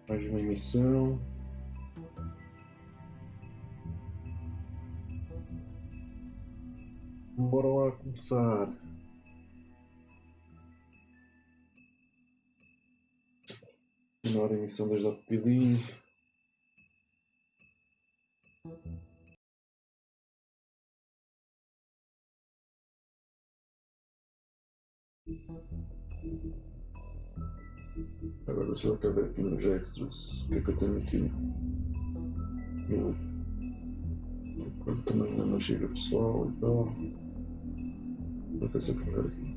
Mais uma emissão. Bora lá começar. Continuar a emissão desde há bocadinho. Agora só quero ver aqui nos extras o que é que eu tenho aqui no quando também ainda não chega pessoal e tal. Vou até ser primeiro aqui.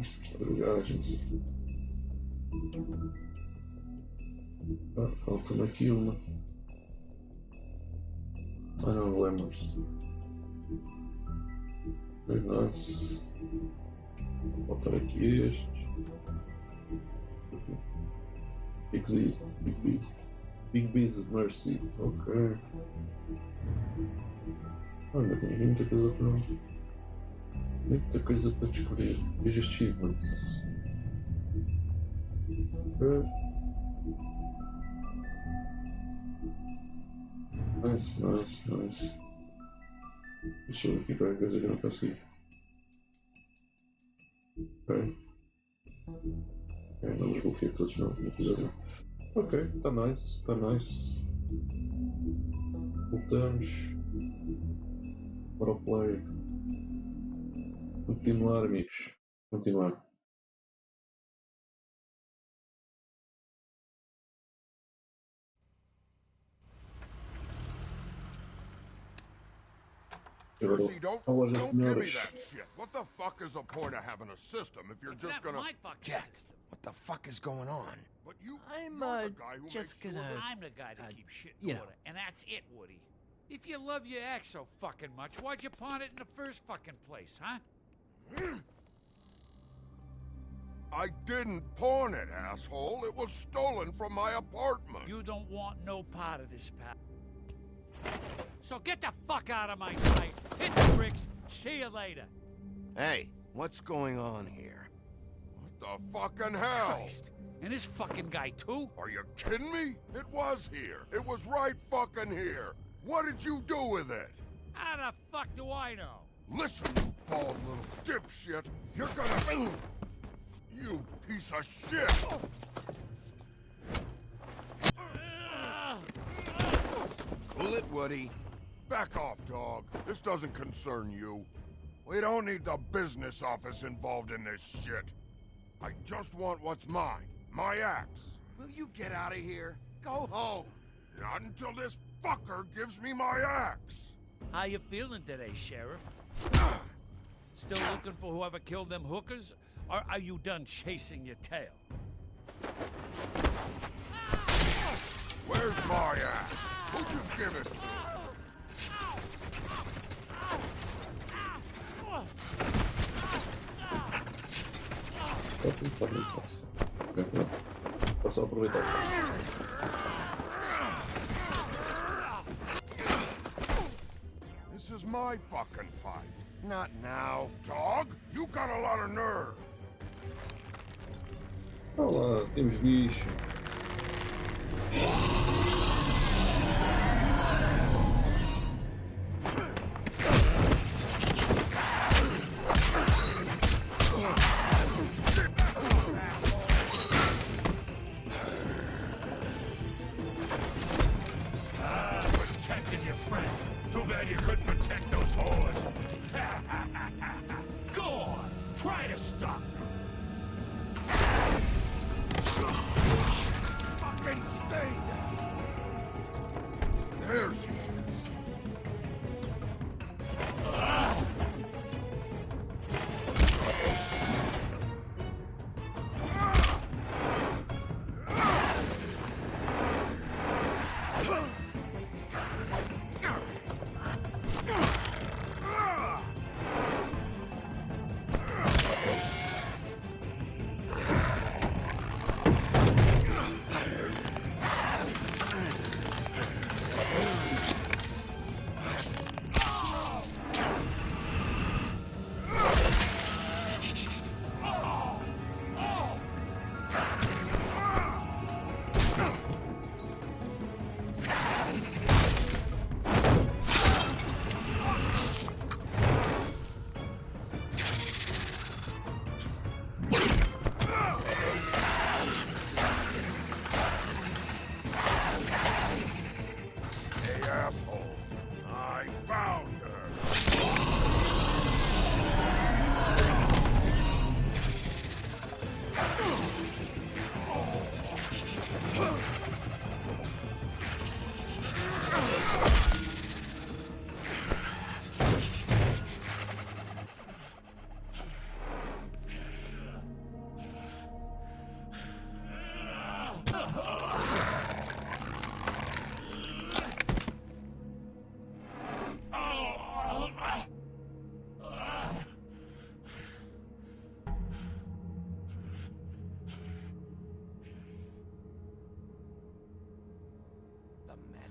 Estradegagens. Falta-me aqui uma. Não lembro-se. Nice. Vou botar aqui estes. Big Bees of Mercy. Ok. Ainda tenho muita coisa para. Muita coisa para descobrir. Veja achievements. Ok. Nice. Deixa eu ver aqui qualquer coisa que eu não consegui. Ok. Não desbloqueei todos no episódio. Ok, está nice. Voltamos para o play. Continuar, amigos. Continuar. Jersey, don't give me that shit. What the fuck is the point of having a system if you're just gonna... Jack, what the fuck is going on? But you're I'm the guy who just makes gonna. sure I'm the guy that keeps shit in you know. order, and that's it, Woody. If you love your ex so fucking much, why'd you pawn it in the first fucking place, huh? I didn't pawn it, asshole. It was stolen from my apartment. You don't want no part of this, pal. So get the fuck out of my sight. Hit the bricks. See you later. Hey, what's going on here? What the fucking hell? Christ. And this fucking guy, too? Are you kidding me? It was here. It was right fucking here. What did you do with it? How the fuck do I know? Listen, you bald little dipshit. You're gonna... You piece of shit! Cool it, Woody. Back off, dog. This doesn't concern you. We don't need the business office involved in this shit. I just want what's mine. My axe. Will you get out of here? Go home. Not until this fucker gives me my axe. How you feeling today, Sheriff? Still looking for whoever killed them hookers? Or are you done chasing your tail? Where's my axe? Who'd you give it to? Ótimo, está bem, então. Vou só aproveitar. This is my fucking fight. Not now. Dog, you got a lot of nerve. Olá, temos bicho. Protecting your friend. Too bad you couldn't protect those whores. Go on, try to stop them. Fucking stay there. There she is.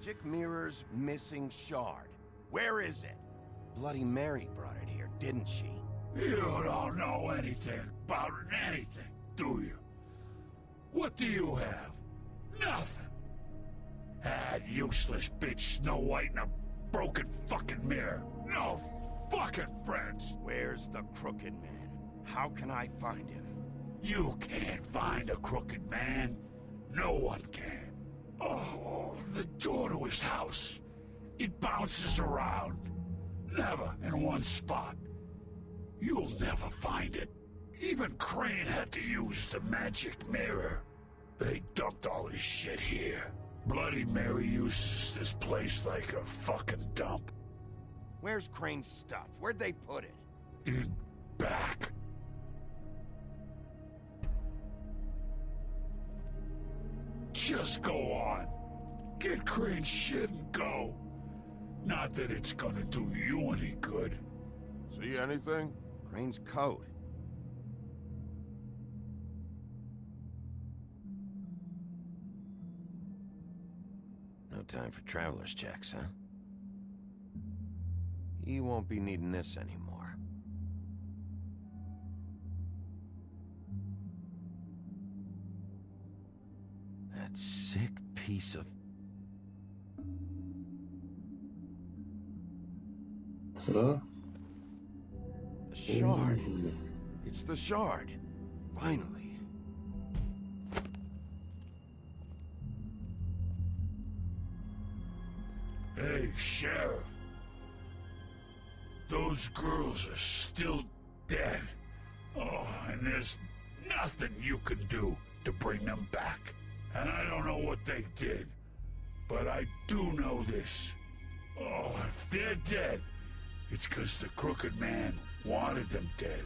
magic mirror's missing shard. Where is it? Bloody Mary brought it here, didn't she? You don't know anything about anything, do you? What do you have? Nothing. That useless bitch Snow White and a broken fucking mirror. No fucking friends. Where's the Crooked Man? How can I find him? You can't find a crooked man. No one can. Oh, the door to his house. It bounces around. Never in one spot. You'll never find it. Even Crane had to use the magic mirror. They dumped all his shit here. Bloody Mary uses this place like a fucking dump. Where's Crane's stuff? Where'd they put it? In back. Just go on. Get Crane's shit and go. Not that it's gonna do you any good. See anything? Crane's coat. No time for traveler's checks, huh? He won't be needing this anymore. That sick piece of... Será? The shard. It's the shard. Finally. Hey, Sheriff. Those girls are still dead. Oh, and there's nothing you can do to bring them back. And I don't know what they did, but I do know this. Oh, if they're dead, it's 'cause the Crooked Man wanted them dead.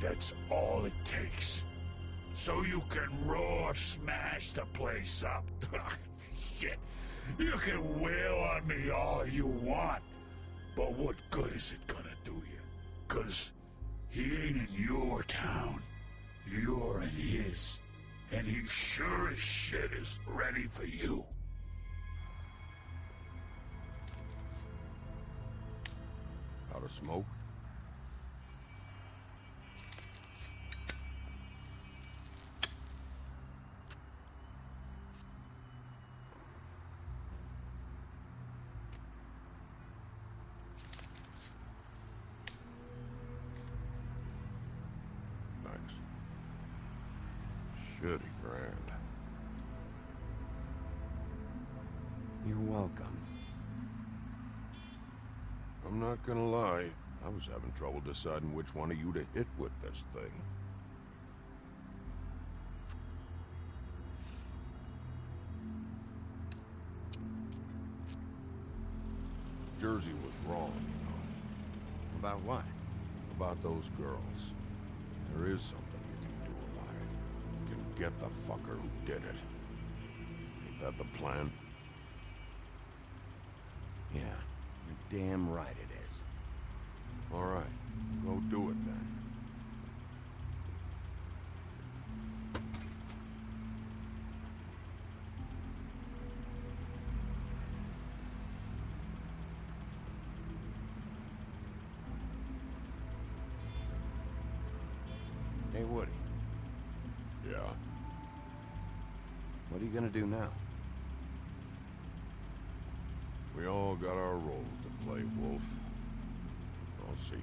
That's all it takes. So you can roar smash the place up. Shit. You can wail on me all you want, but what good is it gonna do you? 'Cause he ain't in your town. You're in his. And he sure as shit is ready for you. Out of smoke? Thanks. Shitty brand. You're welcome. I'm not gonna lie, I was having trouble deciding which one of you to hit with this thing. Jersey was wrong, you know. About what? About those girls. There is something you can do about it. You can get the fucker who did it. Ain't that the plan? Yeah, you're damn right it is. All right, go do it then. Hey, Woody, Yeah. what are you gonna do now? We all got our roles to play, Wolf. I'll see ya.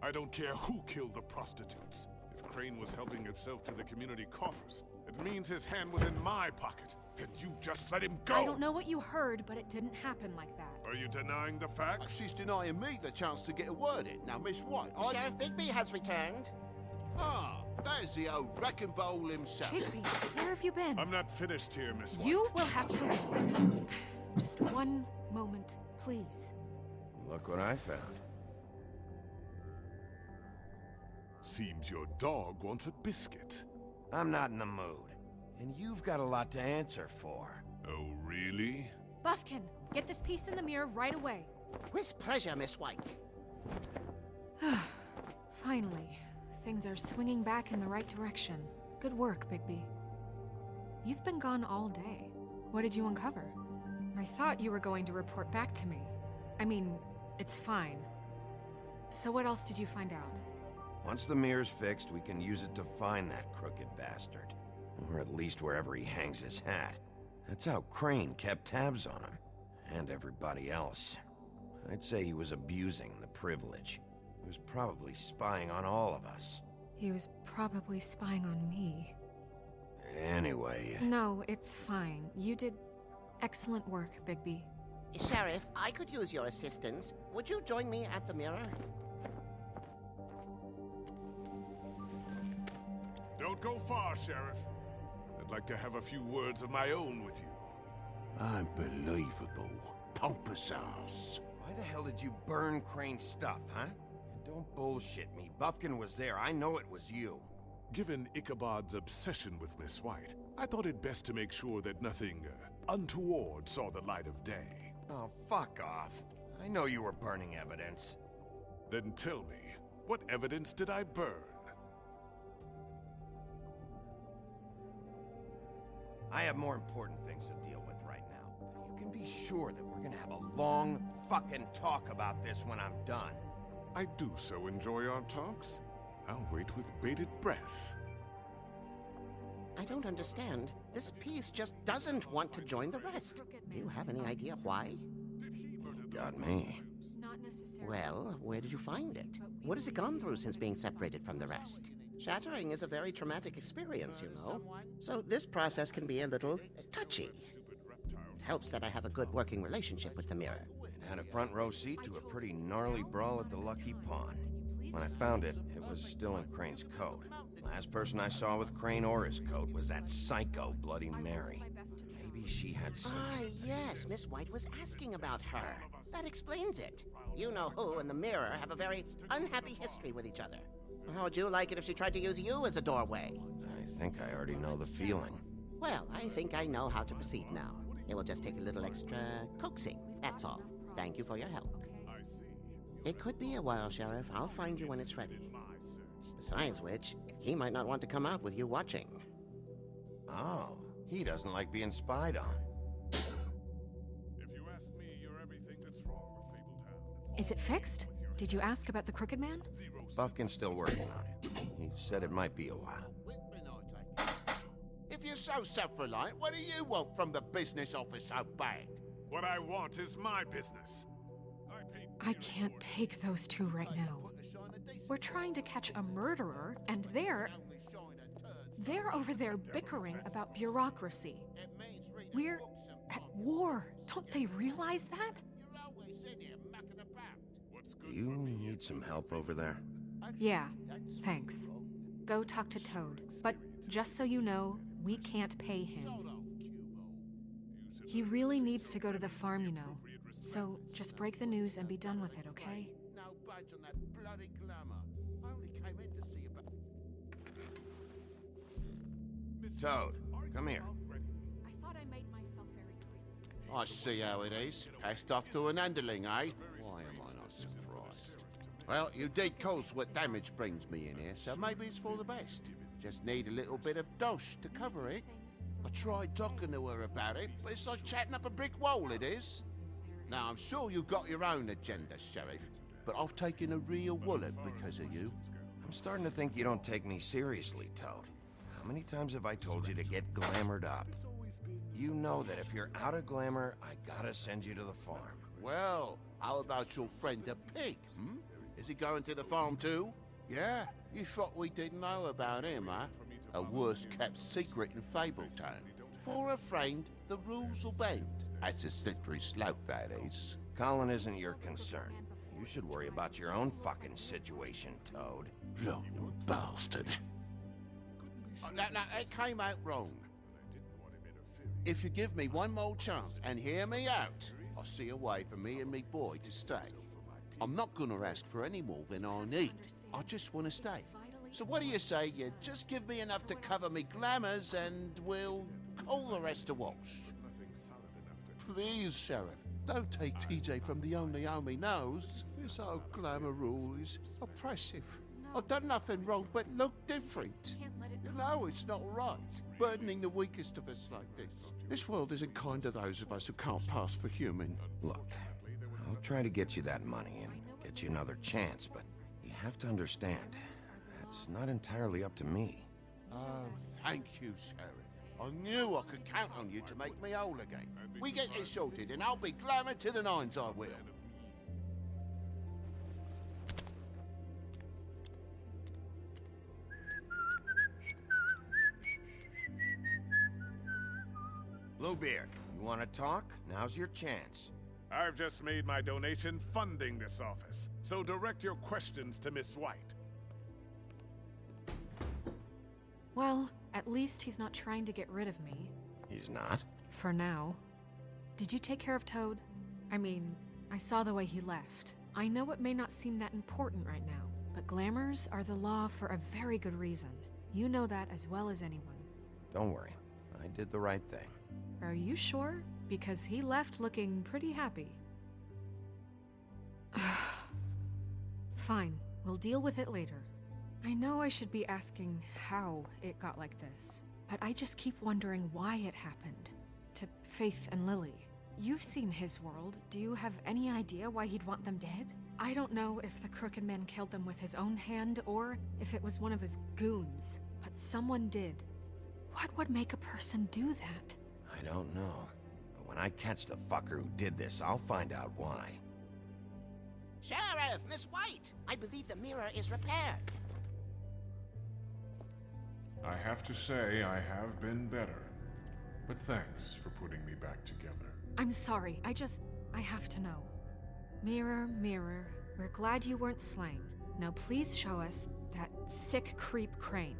I don't care who killed the prostitutes. If Crane was helping himself to the community coffers, it means his hand was in my pocket, and you just let him go! I don't know what you heard, but it didn't happen like that. Are you denying the facts? She's denying me the chance to get a word in. Now, Miss White, Sheriff Bigby has returned. Ah, there's the old wrecking bowl himself. Bigby, where have you been? I'm not finished here, Miss White. You will have to wait. Just one moment, Please. Look what I found. Seems your dog wants a biscuit. I'm not in the mood. And you've got a lot to answer for. Oh, really? Buffkin, get this piece in the mirror right away. With pleasure, Miss White. Finally, things are swinging back in the right direction. Good work, Bigby. You've been gone all day. What did you uncover? I thought you were going to report back to me. I mean, it's fine. So what else did you find out? Once the mirror's fixed, we can use it to find that crooked bastard. Or at least wherever he hangs his hat. That's how Crane kept tabs on him. And everybody else. I'd say he was abusing the privilege. He was probably spying on all of us. He was probably spying on me. Anyway... No, it's fine. You did excellent work, Bigby. Sheriff, I could use your assistance. Would you join me at the mirror? Don't go far, Sheriff. I'd like to have a few words of my own with you. Unbelievable. Pompous ass. Why the hell did you burn Crane's stuff, huh? And don't bullshit me. Buffkin was there. I know it was you. Given Ichabod's obsession with Miss White, I thought it best to make sure that nothing untoward saw the light of day. Oh, fuck off. I know you were burning evidence. Then tell me, what evidence did I burn? I have more important things to deal with right now. But you can be sure that we're gonna have a long fucking talk about this when I'm done. I do so enjoy our talks. I'll wait with bated breath. I don't understand. This piece just doesn't want to join the rest. Do you have any idea why? Got me. Not necessarily. Well, where did you find it? What has it gone through since being separated from the rest? Shattering is a very traumatic experience, you know. So this process can be a little touchy. It helps that I have a good working relationship with the mirror. It had a front row seat to a pretty gnarly brawl at the Lucky Pond. When I found it, it was still in Crane's coat. Last person I saw with Crane or his coat was that psycho Bloody Mary. Maybe she had some... Ah, yes, Miss White was asking about her. That explains it. You know who and the mirror have a very unhappy history with each other. How would you like it if she tried to use you as a doorway? I think I already know the feeling. Well, I think I know how to proceed now. It will just take a little extra coaxing, that's all. Thank you for your help. It could be a while, Sheriff. I'll find you when it's ready. Besides which, he might not want to come out with you watching. Oh, he doesn't like being spied on. If you ask me, you're everything that's wrong with Fabletown. Is it fixed? Did you ask about the Crooked Man? Buffkin's still working on it. He said it might be a while. If you're so self-reliant, what do you want from the business office so bad? What I want is my business. I can't take those two right now. We're trying to catch a murderer, and they're over there bickering about bureaucracy. We're at war. Don't they realize that? Do you need some help over there? Yeah, thanks. Go talk to Toad. But just so you know, we can't pay him. He really needs to go to the farm, you know. So just break the news and be done with it, okay? No budge on that bloody glamour. I only came in to see about... Toad, come here. I thought I made myself very clear. I see how it is. Passed off to an underling, eh? Why am I not surprised? Well, you did cause what damage brings me in here, so maybe it's for the best. Just need a little bit of dosh to cover it. I tried talking to her about it, but it's like chatting up a brick wall, it is. Now, I'm sure you've got your own agenda, Sheriff, but I've taken a real wallop because of you. I'm starting to think you don't take me seriously, Toad. How many times have I told you to get glamored up? You know that if you're out of glamour, I gotta send you to the farm. Well, how about your friend the pig, hmm? Is he going to the farm too? Yeah? You thought we didn't know about him, huh? A worst-kept secret in Fabletown. For a friend, the rules will bend. That's a slippery slope, that is. Colin isn't your concern. You should worry about your own fucking situation, Toad. Young bastard. Now, it came out wrong. If you give me one more chance and hear me out, I see a way for me and me boy to stay. I'm not gonna ask for any more than I need. I just want to stay. So what do you say you just give me enough to cover me glamours and we'll call the rest a wash? Please, Sheriff, don't take TJ from the only home he knows. This old glamour rule is oppressive. I've done nothing wrong but look different. You know it's not right, burdening the weakest of us like this. This world isn't kind to those of us who can't pass for human. Look, I'll try to get you that money and get you another chance, but you have to understand, that's not entirely up to me. Oh, thank you, Sheriff. I knew I could count on you to make me whole again. We get this sorted and I'll be glamour to the nines, I will. Bluebeard, you want to talk? Now's your chance. I've just made my donation funding this office, so direct your questions to Miss White. Well, at least he's not trying to get rid of me. He's not? For now. Did you take care of Toad? I mean, I saw the way he left. I know it may not seem that important right now, but glamours are the law for a very good reason. You know that as well as anyone. Don't worry, I did the right thing. Are you sure? Because he left looking pretty happy. Fine, we'll deal with it later. I know I should be asking how it got like this, but I just keep wondering why it happened. To Faith and Lily. You've seen his world. Do you have any idea why he'd want them dead? I don't know if the Crooked Man killed them with his own hand or if it was one of his goons, but someone did. What would make a person do that? I don't know, but when I catch the fucker who did this, I'll find out why. Sheriff, Miss White! I believe the mirror is repaired. I have to say I have been better. But thanks for putting me back together. I'm sorry, I have to know. Mirror, mirror, we're glad you weren't slain. Now please show us that sick creep Crane.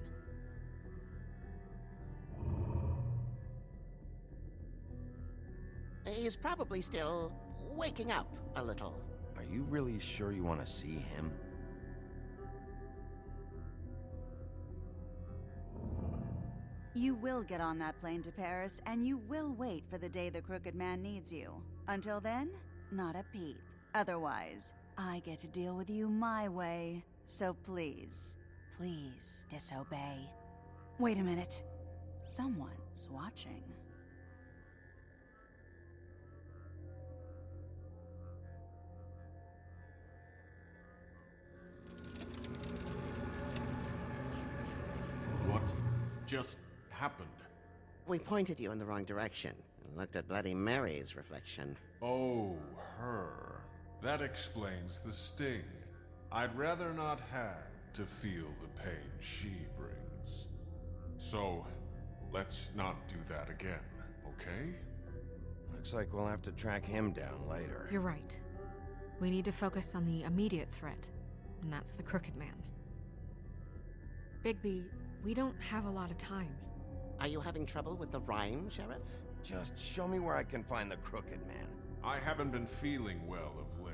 He's probably still waking up a little. Are you really sure you want to see him? You will get on that plane to Paris, and you will wait for the day the Crooked Man needs you. Until then, not a peep. Otherwise, I get to deal with you my way. So please, please disobey. Wait a minute. Someone's watching. What just happened? We pointed you in the wrong direction and looked at Bloody Mary's reflection. Oh, her. That explains the sting. I'd rather not have to feel the pain she brings. So, let's not do that again, okay? Looks like we'll have to track him down later. You're right. We need to focus on the immediate threat, and that's the Crooked Man. Bigby, we don't have a lot of time. Are you having trouble with the rhyme, Sheriff? Just show me where I can find the Crooked Man. I haven't been feeling well of late.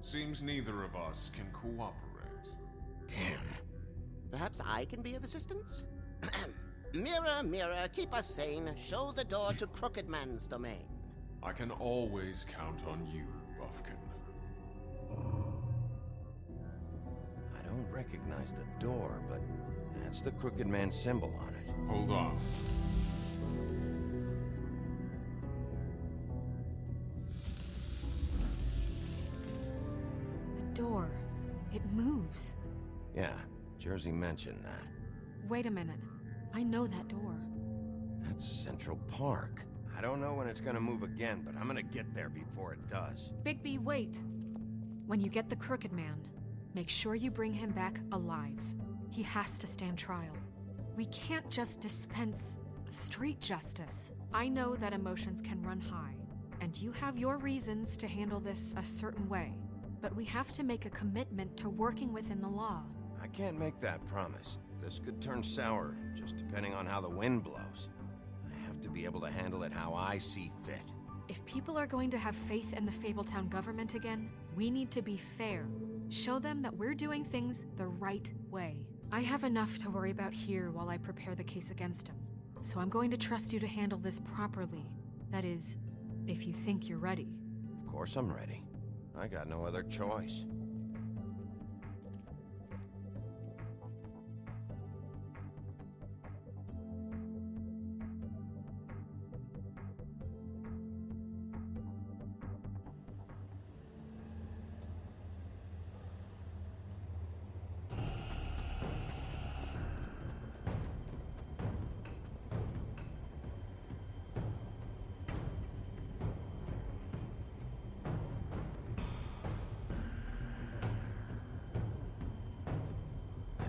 Seems neither of us can cooperate. Damn. Perhaps I can be of assistance? Mirror, mirror, keep us sane. Show the door to Crooked Man's domain. I can always count on you, Buffkin. I don't recognize the door, but that's the Crooked Man symbol on it. Hold on. The door. It moves. Yeah, Jersey mentioned that. Wait a minute. I know that door. That's Central Park. I don't know when it's gonna move again, but I'm gonna get there before it does. Bigby, wait! When you get the Crooked Man, make sure you bring him back alive. He has to stand trial. We can't just dispense street justice. I know that emotions can run high, and you have your reasons to handle this a certain way, but we have to make a commitment to working within the law. I can't make that promise. This could turn sour, just depending on how the wind blows. I have to be able to handle it how I see fit. If people are going to have faith in the Fabletown government again, we need to be fair. Show them that we're doing things the right way. I have enough to worry about here while I prepare the case against him. So I'm going to trust you to handle this properly. That is, if you think you're ready. Of course I'm ready. I got no other choice.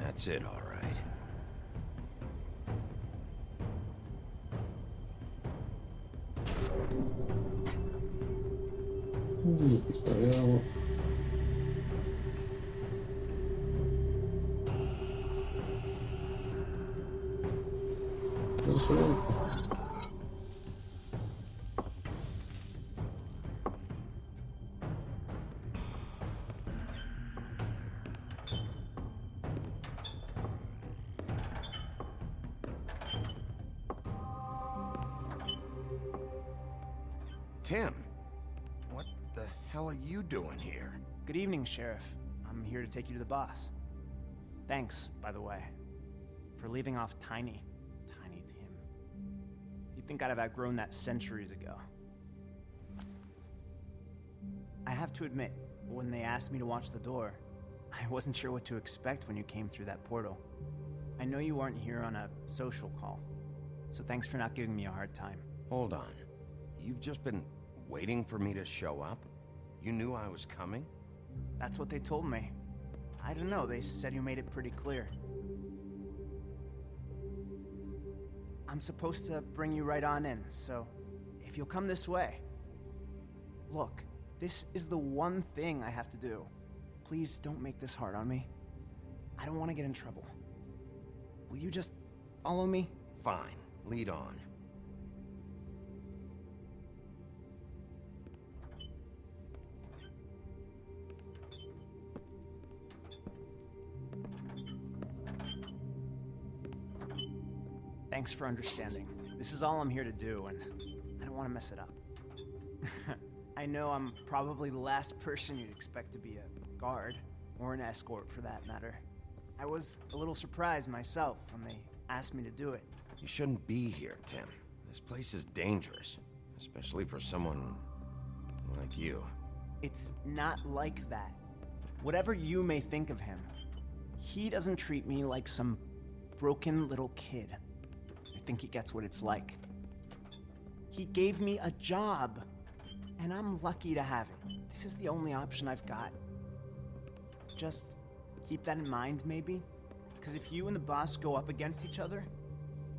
That's it, all right. Tim, what the hell are you doing here? Good evening, Sheriff. I'm here to take you to the boss. Thanks, by the way, for leaving off Tiny Tim. You'd think I'd have outgrown that centuries ago. I have to admit, when they asked me to watch the door, I wasn't sure what to expect when you came through that portal. I know you aren't here on a social call, so thanks for not giving me a hard time. Hold on. You've just been waiting for me to show up? You knew I was coming? That's what they told me. I don't know, they said you made it pretty clear. I'm supposed to bring you right on in, so if you'll come this way. Look, this is the one thing I have to do. Please don't make this hard on me. I don't want to get in trouble. Will you just follow me? Fine, lead on. Thanks for understanding. This is all I'm here to do, and I don't want to mess it up. I know I'm probably the last person you'd expect to be a guard, or an escort for that matter. I was a little surprised myself when they asked me to do it. You shouldn't be here, Tim. This place is dangerous, especially for someone like you. It's not like that. Whatever you may think of him, he doesn't treat me like some broken little kid. I think he gets what it's like. He gave me a job, and I'm lucky to have it. This is the only option I've got. Just keep that in mind, maybe? Because if you and the boss go up against each other,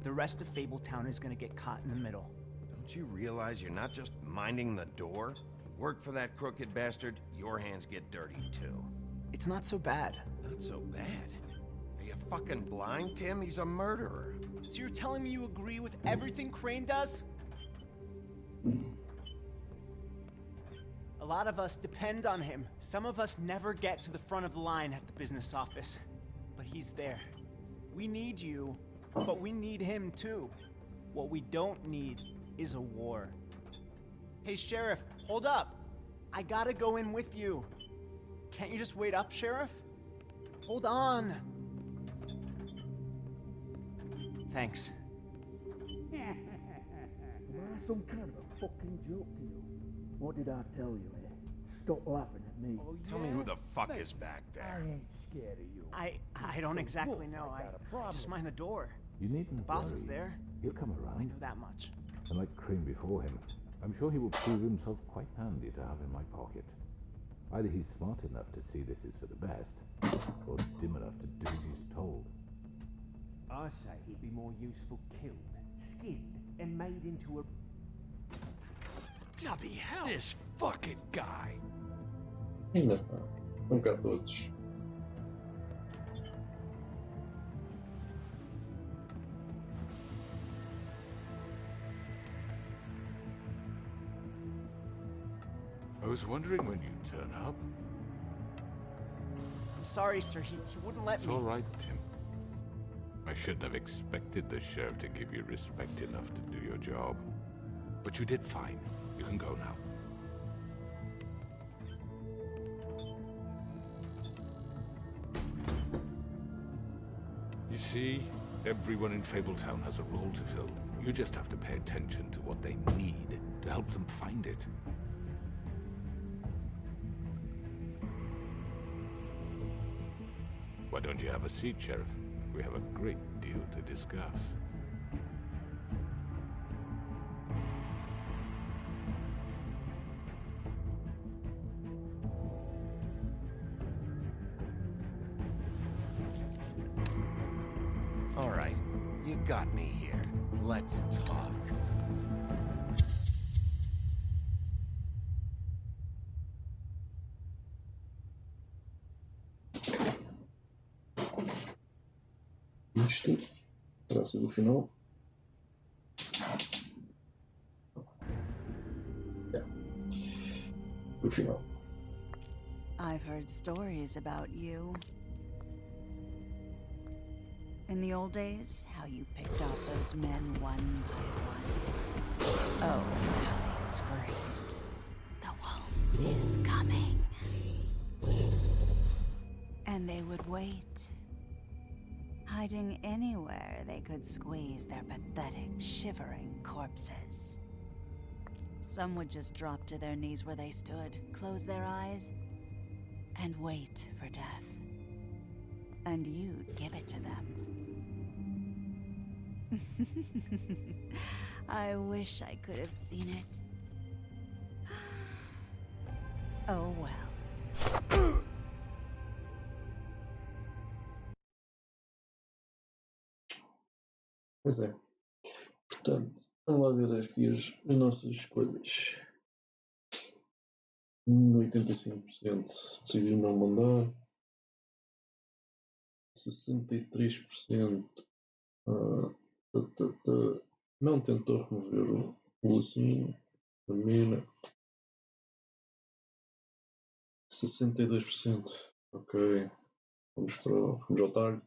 the rest of Fabletown is gonna get caught in the middle. Don't you realize you're not just minding the door? You work for that crooked bastard, your hands get dirty too. It's not so bad. Not so bad? Are you fucking blind, Tim? He's a murderer. So you're telling me you agree with everything Crane does? A lot of us depend on him. Some of us never get to the front of the line at the business office. But he's there. We need you, but we need him too. What we don't need is a war. Hey, Sheriff, hold up. I gotta go in with you. Can't you just wait up, Sheriff? Hold on. Thanks. Am I some kind of a fucking joke to you? What did I tell you, eh? Stop laughing at me. Tell me who the fuck is back there. I ain't scared of you. I don't exactly know. I just mind the door. You needn't The boss is worry. there. He'll come I around. know that much. And like Crane before him, I'm sure he will prove himself quite handy to have in my pocket. Either he's smart enough to see this is for the best, or dim enough to do as he's told. I say he'd be more useful killed, skinned, and made into a... Bloody hell! This fucking guy! Ainda pá. Estão cá todos. was wondering when you'd turn up. I'm sorry, sir. He wouldn't let It's me. all right, Tim. I shouldn't have expected the sheriff to give you respect enough to do your job. But you did fine. You can go now. You see, everyone in Fabletown has a role to fill. You just have to pay attention to what they need to help them find it. Why don't you have a seat, Sheriff? We have a great deal to discuss. All right, you got me here. Let's talk. Isto terá sido o final. O final. I've heard stories about you. In the old days, how you picked off those men one by one. Oh, how they screamed. The wolf is coming. And they would wait, hiding anywhere they could squeeze their pathetic, shivering corpses. Some would just drop to their knees where they stood, close their eyes, and wait for death. And you'd give it to them. I wish I could have seen it. Oh well. Pois é. Portanto, vamos lá ver aqui as nossas escolhas. 85% decidiu não mandar. 63% não tentou remover o lacinho. Primeira. 62%. Ok. Vamos ao talho.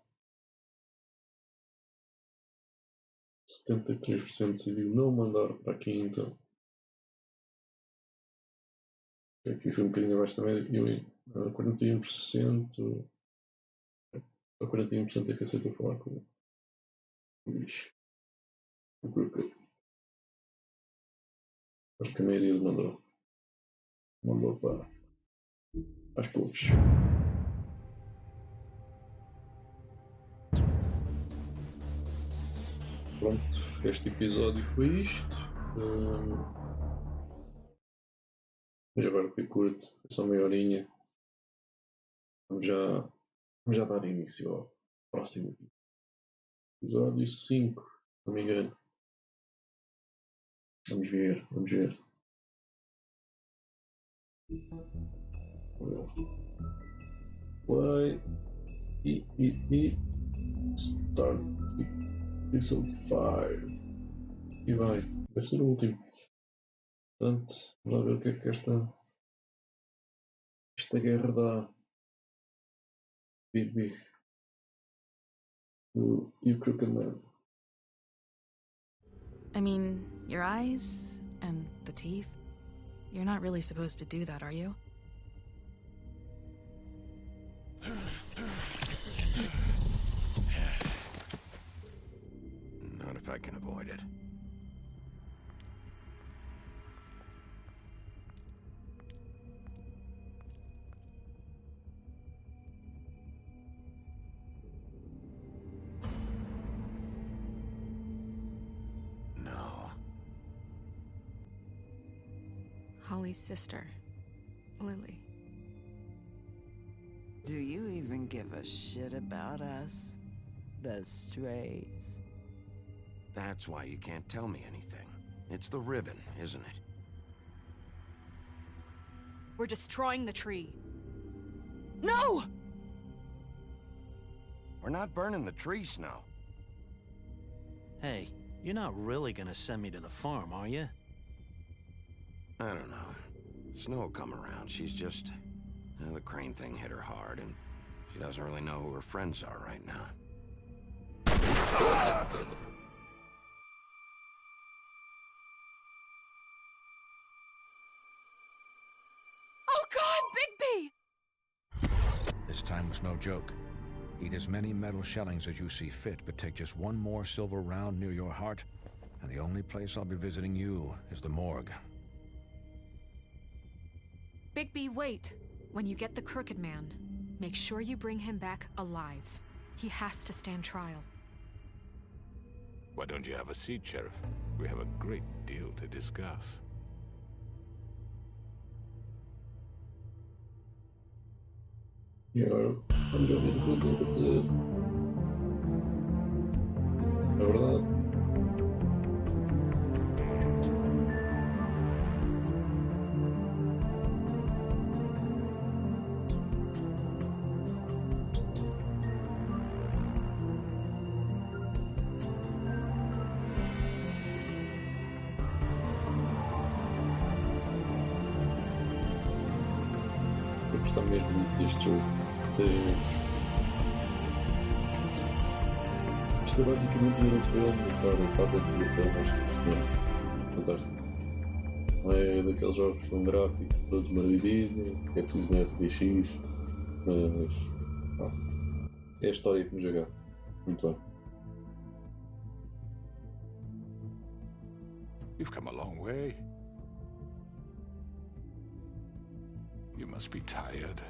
73% decidiu não mandar para a quinta. Aqui foi um bocadinho abaixo da média. E 41%. Só 41% é que aceitou falar com o bicho. O grupo. Acho que a maioria mandou para as couves. Pronto, este episódio foi isto. Mas agora foi curto, foi só meia horinha. Vamos já dar início ao próximo episódio 5, se não me engano. Vamos ver. Play e start episode 5. E vai, deve ser o último. Portanto, vamos lá ver o que é que esta guerra dá. Big e o Crooked Man. I mean, your eyes and the teeth. You're not really supposed to do that, are you? Not if I can avoid it. No. Holly's sister, Lily. Do you even give a shit about us? The strays? That's why you can't tell me anything. It's the ribbon, isn't it? We're destroying the tree. No! We're not burning the tree, Snow. Hey, you're not really gonna send me to the farm, are you? I don't know. Snow will come around. She's just... the Crane thing hit her hard, and she doesn't really know who her friends are right now. Oh God, Bigby! This time was no joke. Eat as many metal shellings as you see fit, but take just one more silver round near your heart, and the only place I'll be visiting you is the morgue. Bigby, wait. When you get the Crooked Man, make sure you bring him back alive. He has to stand trial. Why don't you have a seat, Sheriff? We have a great deal to discuss. E agora vamos ouvir o que ele tem para dizer. É verdade. Eu gostei mesmo muito deste jogo. Isto é basicamente ver um filme e estar dentro do filme, acho que é fantástico. Não é daqueles jogos com gráficos todos maravilhosos, é tudo na FDX, mas é a história que me jogar. Muito bem. You've come a long way. You must be tired.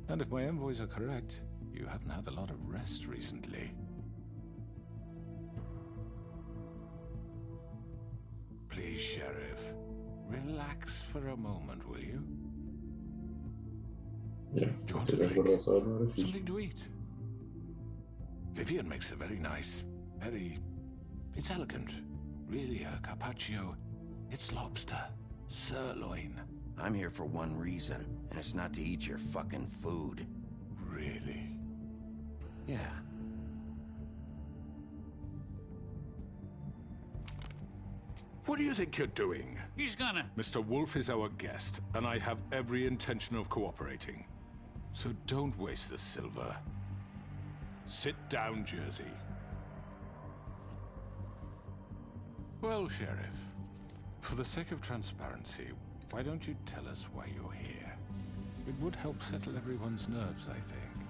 And if my envoys are correct, you haven't had a lot of rest recently. Please, Sheriff, relax for a moment, will you? Yeah, Do you want a drink? Something to eat? Vivian makes a very nice, it's elegant. Really a carpaccio. It's lobster, sirloin. I'm here for one reason, and it's not to eat your fucking food. Really? Yeah. What do you think you're doing? He's gonna... Mr. Wolf is our guest, and I have every intention of cooperating. So don't waste the silver. Sit down, Jersey. Well, Sheriff, for the sake of transparency, why don't you tell us why you're here? It would help settle everyone's nerves, I think.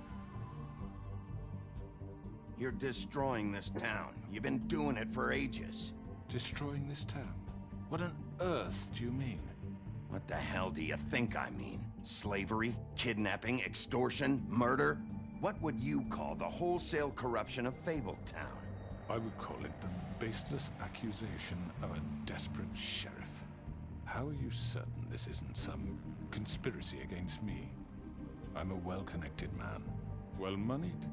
You're destroying this town. You've been doing it for ages. Destroying this town? What on earth do you mean? What the hell do you think I mean? Slavery, kidnapping, extortion, murder? What would you call the wholesale corruption of Fabletown? I would call it the baseless accusation of a desperate sheriff. How are you certain this isn't some conspiracy against me? I'm a well-connected man, well-moneyed.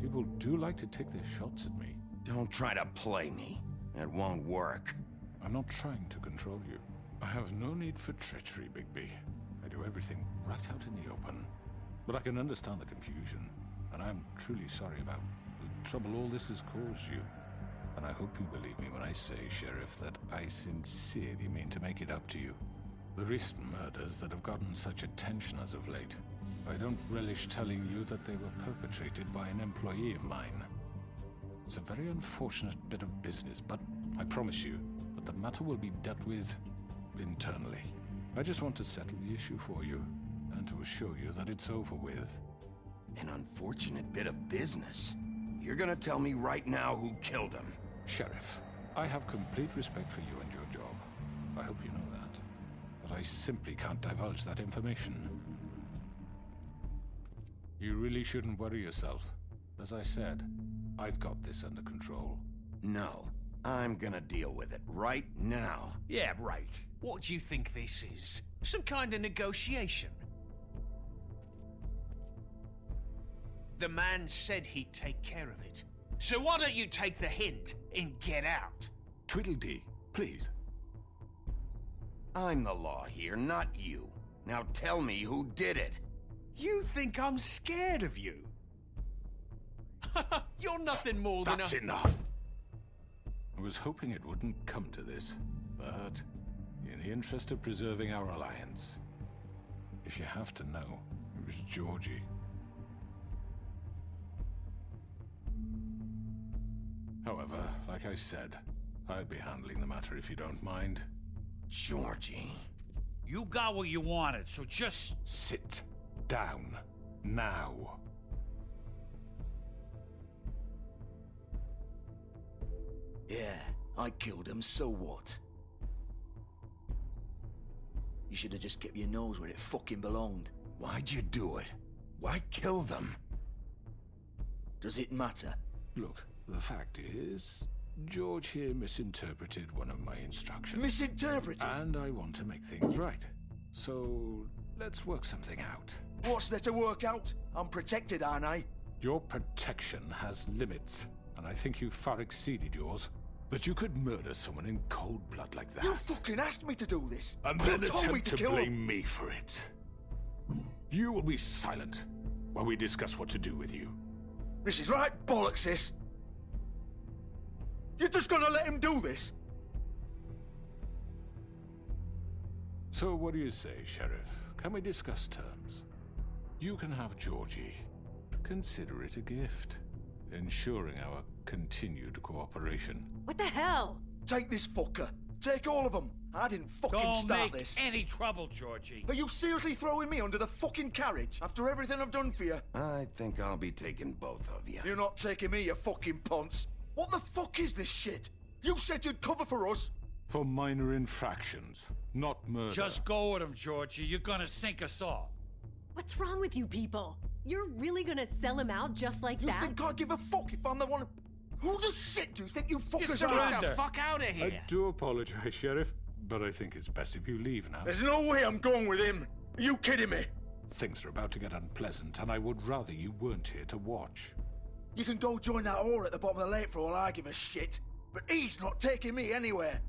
People do like to take their shots at me. Don't try to play me. It won't work. I'm not trying to control you. I have no need for treachery, Bigby. I do everything right out in the open. But I can understand the confusion, and I'm truly sorry about the trouble all this has caused you. And I hope you believe me when I say, Sheriff, that I sincerely mean to make it up to you. The recent murders that have gotten such attention as of late, I don't relish telling you that they were perpetrated by an employee of mine. It's a very unfortunate bit of business, but I promise you that the matter will be dealt with internally. I just want to settle the issue for you, and to assure you that it's over with. An unfortunate bit of business? You're gonna tell me right now who killed him? Sheriff, I have complete respect for you and your job. I hope you know that. But I simply can't divulge that information. You really shouldn't worry yourself. As I said, I've got this under control. No, I'm gonna deal with it right now. Yeah, right. What do you think this is? Some kind of negotiation? The man said he'd take care of it. So why don't you take the hint and get out? Tweedledee, please. I'm the law here, not you. Now tell me who did it. You think I'm scared of you? You're nothing more than That's enough. I was hoping it wouldn't come to this, but in the interest of preserving our alliance, if you have to know, it was Georgie. However, like I said, I'd be handling the matter if you don't mind. Georgie. You got what you wanted, so just... Sit down. Now. Yeah, I killed him, so what? You should have just kept your nose where it fucking belonged. Why'd you do it? Why kill them? Does it matter? Look, the fact is, George here misinterpreted one of my instructions. Misinterpreted? And I want to make things right. So, let's work something out. What's there to work out? I'm protected, aren't I? Your protection has limits, and I think you've far exceeded yours. That you could murder someone in cold blood like that. You fucking asked me to do this! And You then told me attempt to kill blame him. me for it. You will be silent while we discuss what to do with you. This is right bollocks, this! You're just gonna let him do this? So what do you say, Sheriff? Can we discuss terms? You can have Georgie. Consider it a gift, ensuring our continued cooperation. What the hell? Take this fucker. Take all of them. I didn't fucking Don't start make this. any trouble, Georgie. Are you seriously throwing me under the fucking carriage after everything I've done for you? I think I'll be taking both of you. You're not taking me, you fucking ponce. What the fuck is this shit? You said you'd cover for us. For minor infractions, not murder. Just go with him, Georgie. You're gonna sink us all. What's wrong with you people? You're really gonna sell him out just like You that? think I give a fuck if I'm the one? Who the shit do you think you fuckers Get are? the fuck out of here! I do apologize, Sheriff, but I think it's best if you leave now. There's no way I'm going with him. Are you kidding me? Things are about to get unpleasant, and I would rather you weren't here to watch. You can go join that whore at the bottom of the lake for all I give a shit. But he's not taking me anywhere.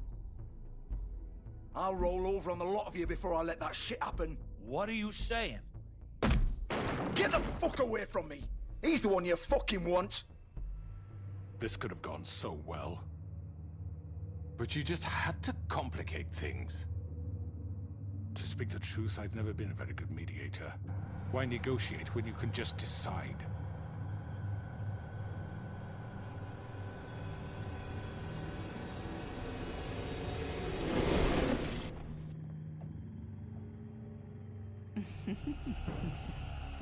I'll roll over on the lot of you before I let that shit happen. What are you saying? Get the fuck away from me! He's the one you fucking want! This could have gone so well. But you just had to complicate things. To speak the truth, I've never been a very good mediator. Why negotiate when you can just decide?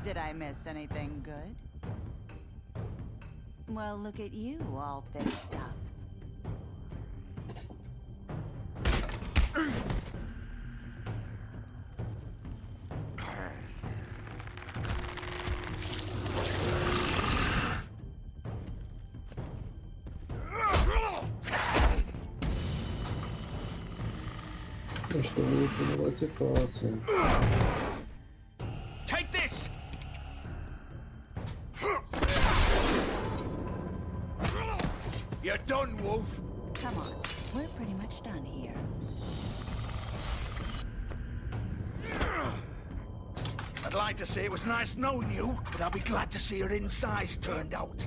Did I miss anything good? Well, look at you, all fixed up. Esta luta não vai ser fácil. Take this! You're done, Wolf! Come on, we're pretty much done here. I'd like to say it was nice knowing you, but I'll be glad to see your insides turned out.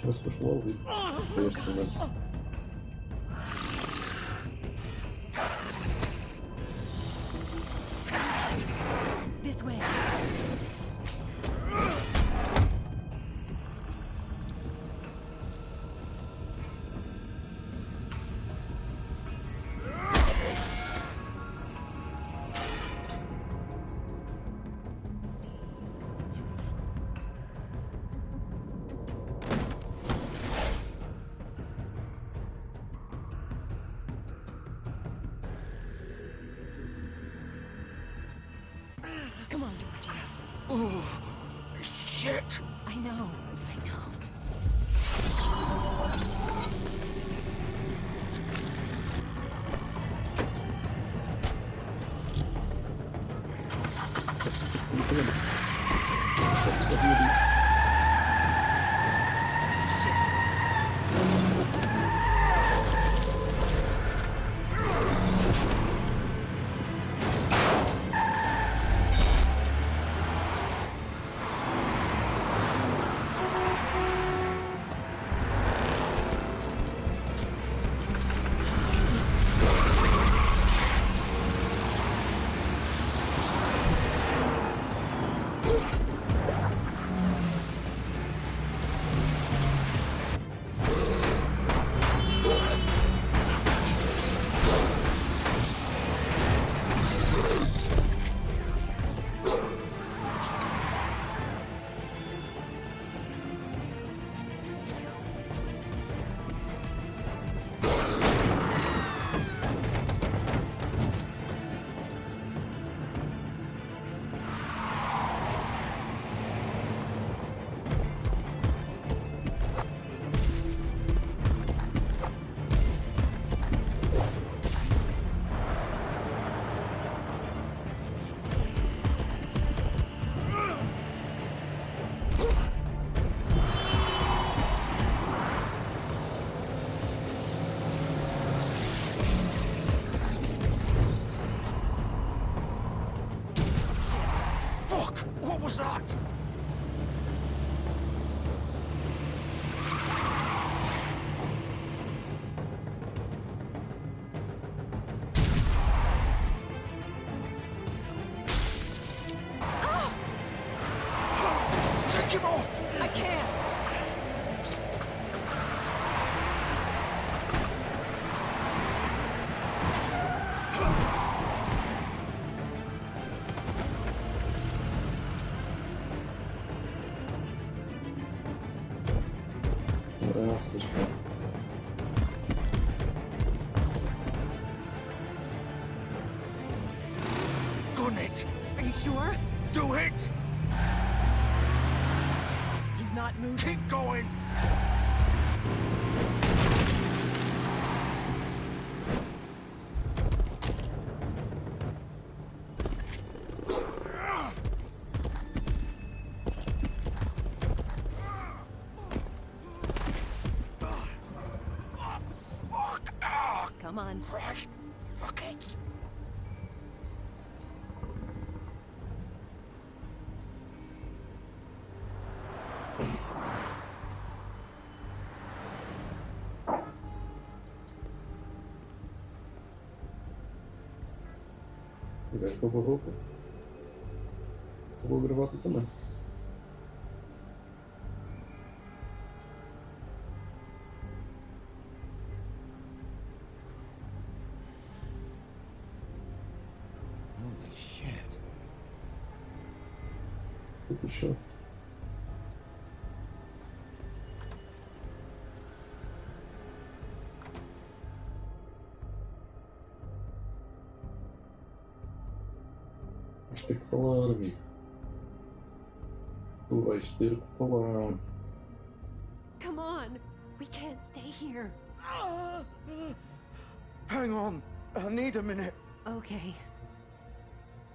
Mas por logo, este momento. This way. Come on, Georgie. Oh, shit! I know. Não sabia disso. was that? Take him off! I can't. Graças, cara. Gun it! Are you sure? Do it! He's not moving. Keep going! Come on. Right. Fuck it. O gajo roubou a roupa. Roubou a gravata também. Holy shit. Puta chance. Vais ter que falar, amigo. Tu vais ter que falar. Come on. We can't stay here. Hang on. I need a minute. Okay.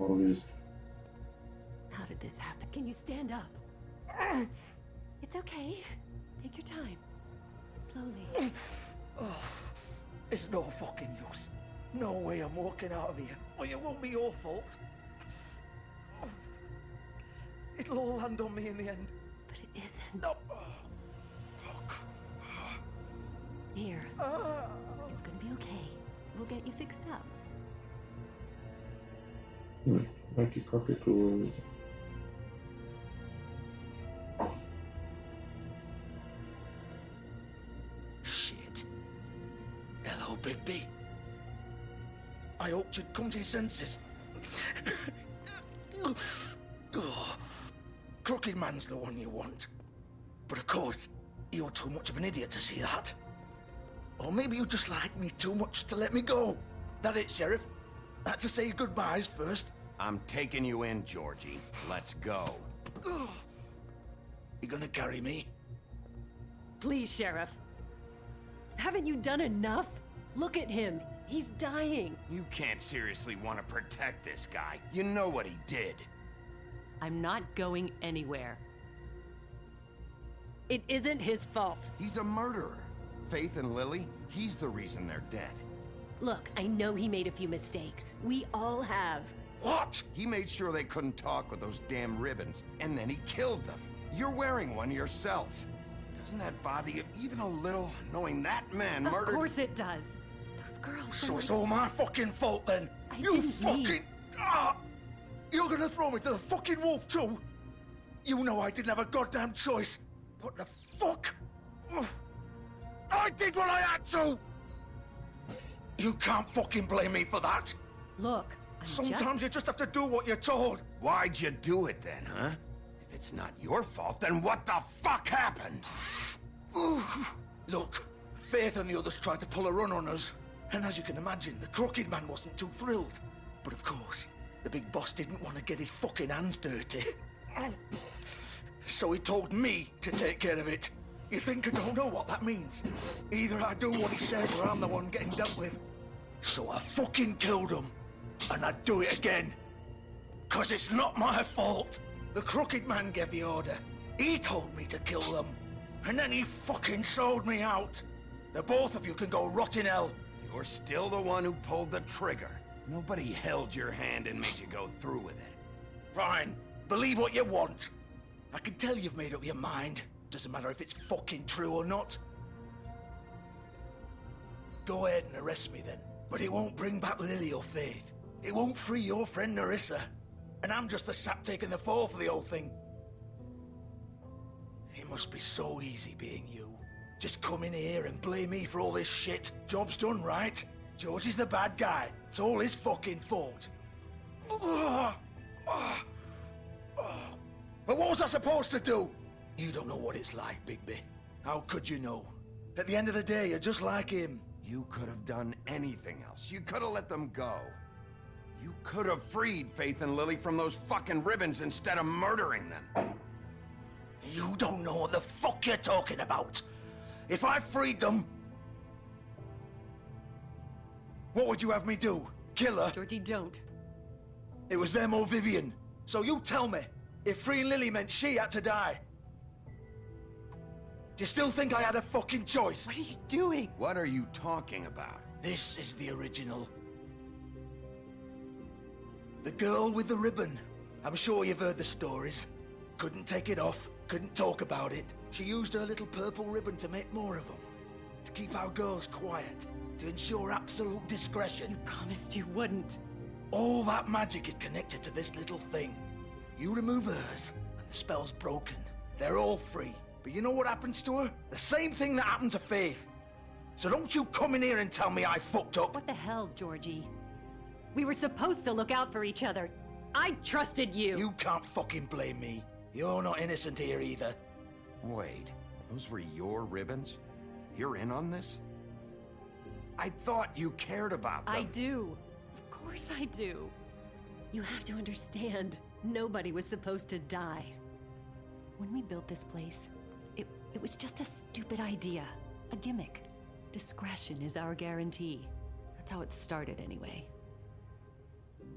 Óbvio. How did this happen? Can you stand up? It's okay. Take your time. Slowly. Oh, it's no fucking use. No way I'm walking out of here. Well, it won't be your fault. It'll all land on me in the end. But it isn't. No. Here. It's gonna be okay. We'll get you fixed up. Aqui qualquer coisa. Shit. Hello, Bigby. I hoped you'd come to your senses. Oh, Crooked Man's the one you want. But of course, you're too much of an idiot to see that. Or maybe you just like me too much to let me go. That it, Sheriff? Had to say goodbyes first. I'm taking you in, Georgie. Let's go. You gonna carry me? Please, Sheriff. Haven't you done enough? Look at him. He's dying. You can't seriously want to protect this guy. You know what he did. I'm not going anywhere. It isn't his fault. He's a murderer. Faith and Lily, he's the reason they're dead. Look, I know he made a few mistakes. We all have. What? He made sure they couldn't talk with those damn ribbons, and then he killed them. You're wearing one yourself. Doesn't that bother you even a little, knowing that man murdered... Of course it does. Those girls... So it's all my fucking fault then? You fucking... You're gonna throw me to the fucking wolf too? You know I didn't have a goddamn choice. What the fuck? I did what I had to! You can't fucking blame me for that. Look, sometimes you just have to do what you're told. Why'd you do it then, huh? If it's not your fault, then what the fuck happened? Look, Faith and the others tried to pull a run on us. And as you can imagine, the Crooked Man wasn't too thrilled. But of course, the big boss didn't want to get his fucking hands dirty. So he told me to take care of it. You think I don't know what that means? Either I do what he says or I'm the one getting dealt with. So I fucking killed him. And I'd do it again. 'Cause it's not my fault. The Crooked Man gave the order. He told me to kill them. And then he fucking sold me out. The both of you can go rot in hell. You're still the one who pulled the trigger. Nobody held your hand and made you go through with it. Fine. believe what you want. I can tell you've made up your mind. Doesn't matter if it's fucking true or not. Go ahead and arrest me then. But it won't bring back Lily or Faith. It won't free your friend Nerissa. And I'm just the sap taking the fall for the whole thing. It must be so easy being you. Just come in here and blame me for all this shit. Job's done, right? George is the bad guy. It's all his fucking fault. But what was I supposed to do? You don't know what it's like, Bigby. How could you know? At the end of the day, you're just like him. You could have done anything else. You could have let them go. You could have freed Faith and Lily from those fucking ribbons instead of murdering them. You don't know what the fuck you're talking about. If I freed them... What would you have me do? Kill her? Georgie, don't. It was them or Vivian. So you tell me, if freeing Lily meant she had to die. Do you still think I had a fucking choice? What are you doing? What are you talking about? This is the original. The girl with the ribbon. I'm sure you've heard the stories. Couldn't take it off, couldn't talk about it. She used her little purple ribbon to make more of them. To keep our girls quiet. To ensure absolute discretion. You promised you wouldn't. All that magic is connected to this little thing. You remove hers, and the spell's broken. They're all free. But you know what happens to her? The same thing that happened to Faith. So don't you come in here and tell me I fucked up. What the hell, Georgie? We were supposed to look out for each other. I trusted you. You can't fucking blame me. You're not innocent here either. Wait, those were your ribbons? You're in on this? I thought you cared about them. I do. Of course I do. You have to understand, nobody was supposed to die. When we built this place, it was just a stupid idea. A gimmick. Discretion is our guarantee. That's how it started anyway.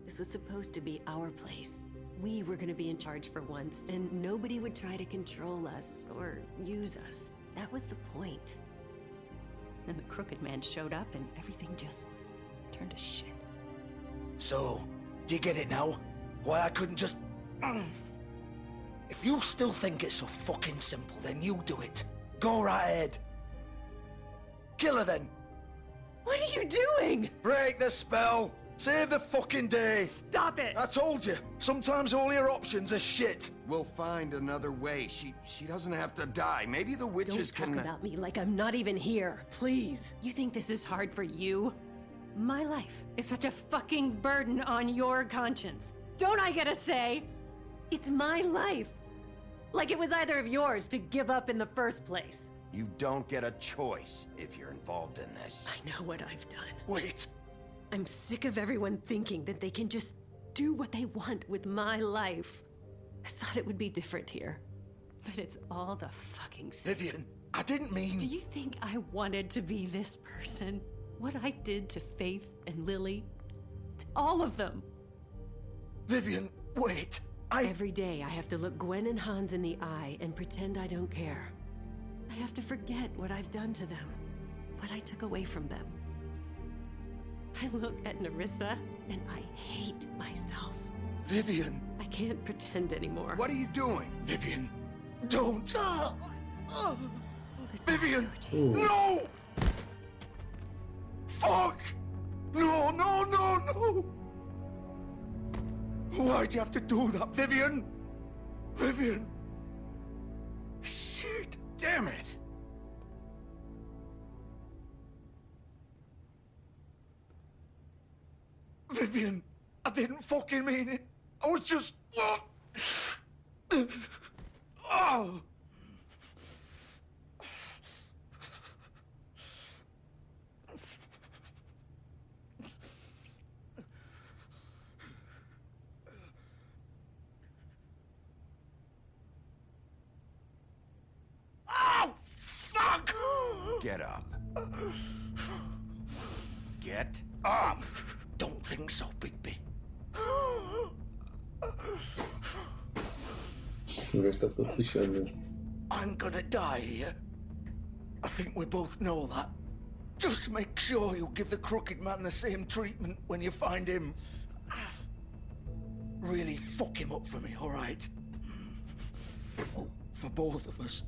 This was supposed to be our place. We were gonna be in charge for once, and nobody would try to control us or use us. That was the point. Then the Crooked Man showed up and everything just turned to shit. So, do you get it now? Why I couldn't just... If you still think it's so fucking simple, then you do it. Go right ahead. Kill her then. What are you doing? Break the spell. Save the fucking day. Stop it. I told you. Sometimes all your options are shit. We'll find another way. She doesn't have to die. Maybe the witches Don't talk about me like I'm not even here. Please. You think this is hard for you? My life is such a fucking burden on your conscience. Don't I get a say? It's my life. Like it was either of yours to give up in the first place. You don't get a choice if you're involved in this. I know what I've done. Wait. I'm sick of everyone thinking that they can just do what they want with my life. I thought it would be different here. But it's all the fucking same. Vivian, I didn't mean... Do you think I wanted to be this person? What I did to Faith and Lily? To all of them. Vivian, wait. Every day I have to look Gwen and Hans in the eye and pretend I don't care. I have to forget what I've done to them. What I took away from them. I look at Nerissa and I hate myself. Vivian. I can't pretend anymore. What are you doing? Vivian, don't. Vivian, no! Fuck! No, no, no, no! Why'd you have to do that, Vivian? Vivian! Shit! Damn it! Vivian, I didn't fucking mean it. I was just... Oh! Fuck! Get up. Get up! Don't think so, Bigby. I'm gonna die here. I think we both know that. Just make sure you give the Crooked Man the same treatment when you find him. really fuck him up for me, all right? For both of us.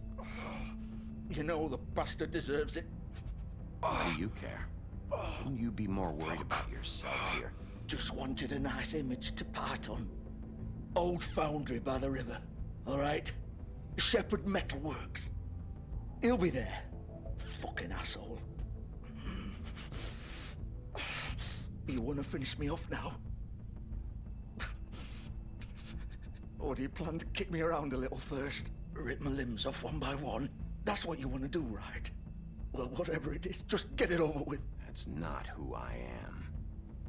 You know the bastard deserves it. Why do you care? Shouldn't you be more worried about yourself here? Just wanted a nice image to part on. Old foundry by the river, all right? Shepherd Metalworks. He'll be there. Fucking asshole. You want to finish me off now? Or do you plan to kick me around a little first? Rip my limbs off one by one? That's what you want to do, right? Well, whatever it is, just get it over with. That's not who I am.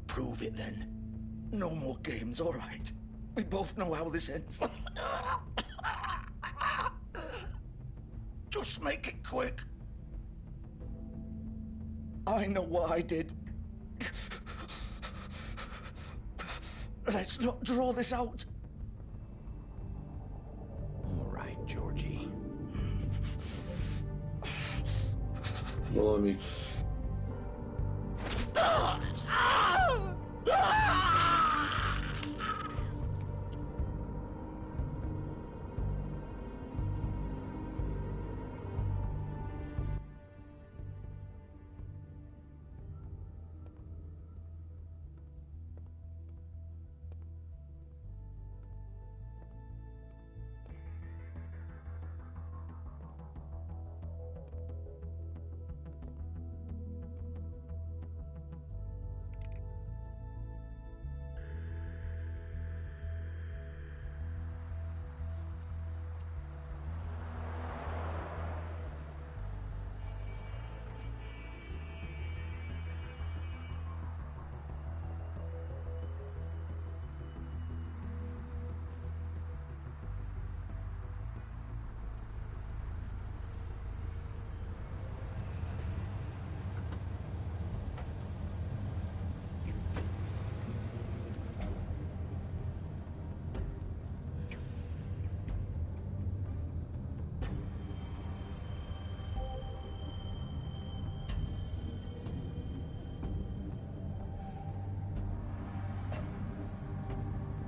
Prove it then. No more games, all right? We both know how this ends. Just make it quick. I know what I did. Let's not draw this out. All right, Georgie. Well, I mean...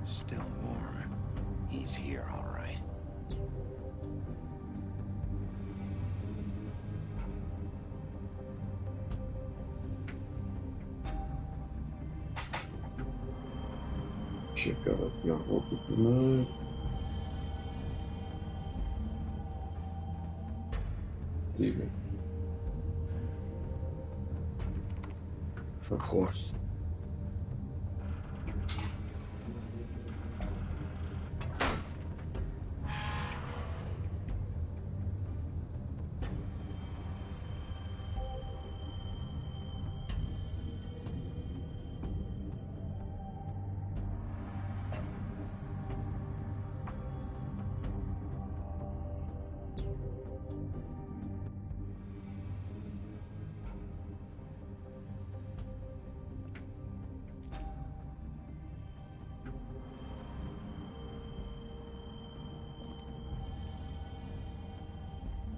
Still warm. He's here, all right. Checar aqui a roupa primeiro. Siga. Of course.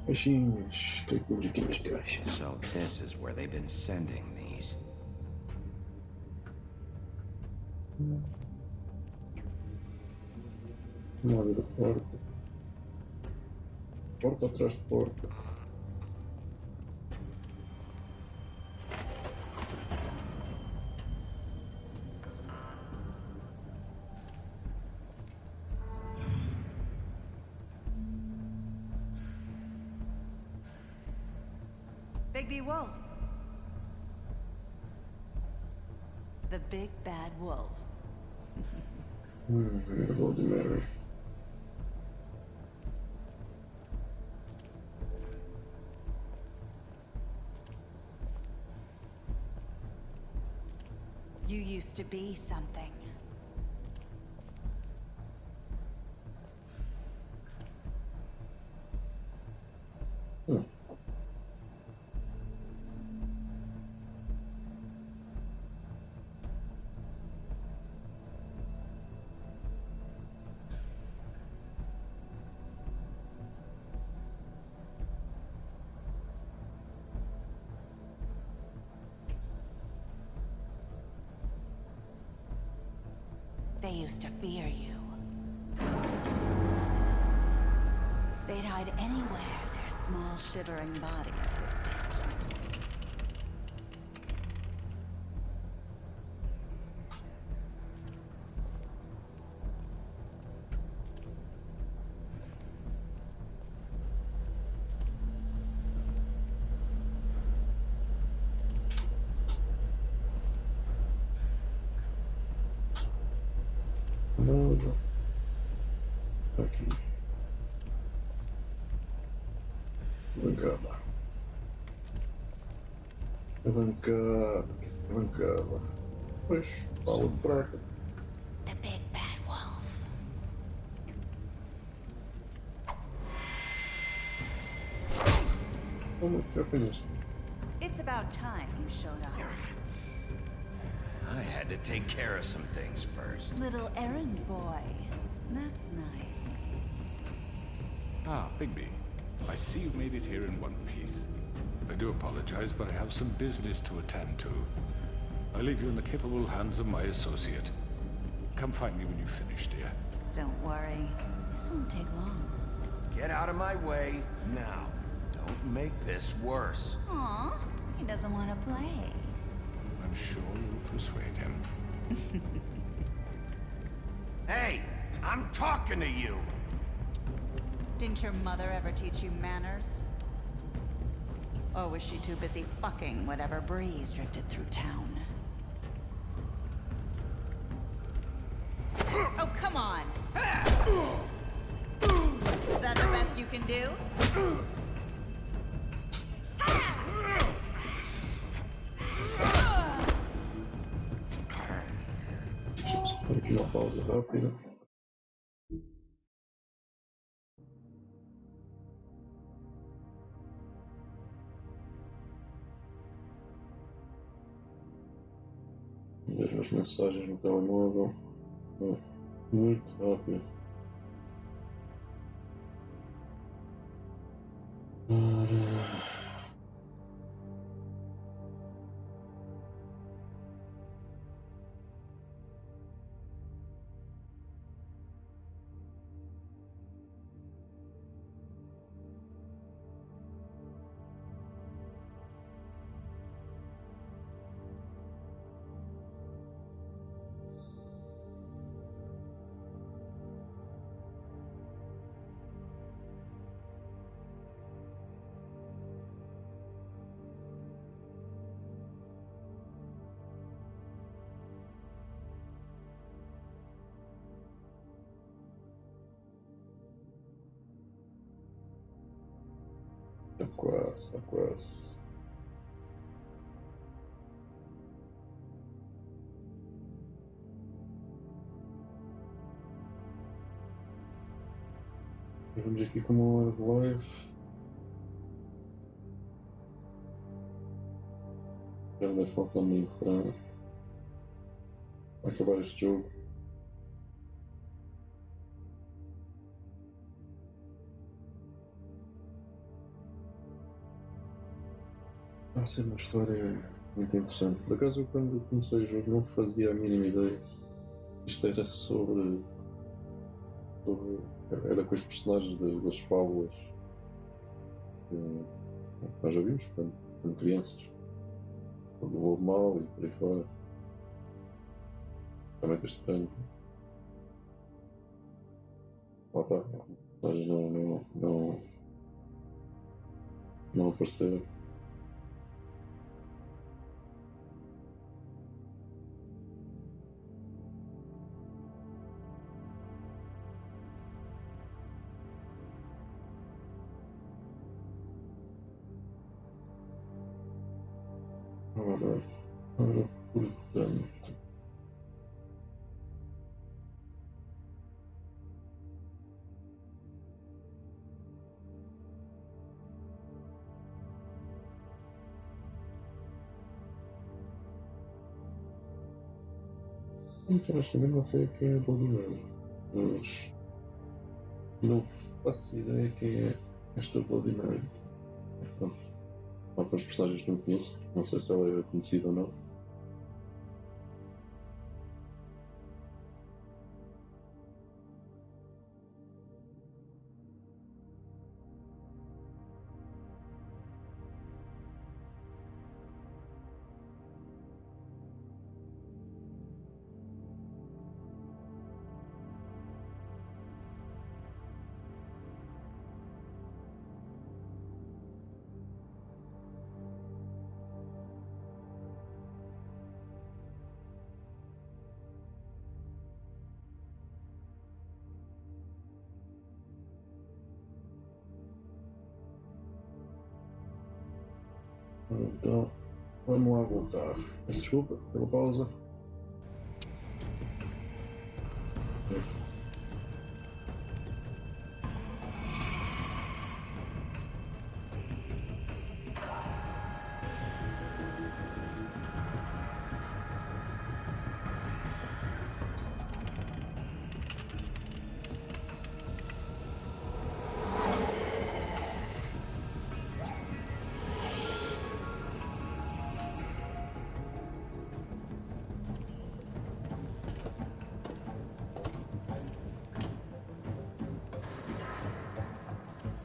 Caixinhas. O que é que temos aqui nas caixas? So this is where they've been sending these. Nada da porta. Porta atrás de porta. Bigby Wolf. The big bad wolf. Era bom de Mary. You used to be something. They used to fear you. They'd hide anywhere their small, shivering bodies would fit. Nada. Aqui. Bancada. A bancada. A bancada. Pois, bala de prata. The big bad wolf. Como é que é apenas? It's about time you showed up. I had to take care of some things first. Little errand boy. That's nice. Ah, Bigby. I see you've made it here in one piece. I do apologize, but I have some business to attend to. I leave you in the capable hands of my associate. Come find me when you've finished, dear. Don't worry. This won't take long. Get out of my way now. Don't make this worse. Aw, he doesn't want to play. I'm sure you'll persuade him. Hey, I'm talking to you. Didn't your mother ever teach you manners? Or was she too busy fucking whatever breeze drifted through town? Oh, come on! Is that the best you can do? Aqui uma pausa rápida. Ver as mensagens no telemóvel. Muito rápido. Ora. Tá quase, tá quase. E vamos aqui com uma hora de live. Já me deve faltar meio para acabar este jogo. Está a ser uma história muito interessante. Por acaso, eu, quando comecei o jogo, não fazia a mínima ideia. Isto era sobre era com os personagens das fábulas que nós ouvimos quando crianças. O lobo mau e por aí fora. Realmente é estranho. Lá está. Os personagens não apareceram. Ora, portanto. Honestamente, não sei quem é o Bloody mas não faço ideia quem é esta Bloody Mary. Há para os personagens que não conheço, não sei se ela era conhecida ou não. Então, vamos lá voltar. Peço desculpa pela pausa.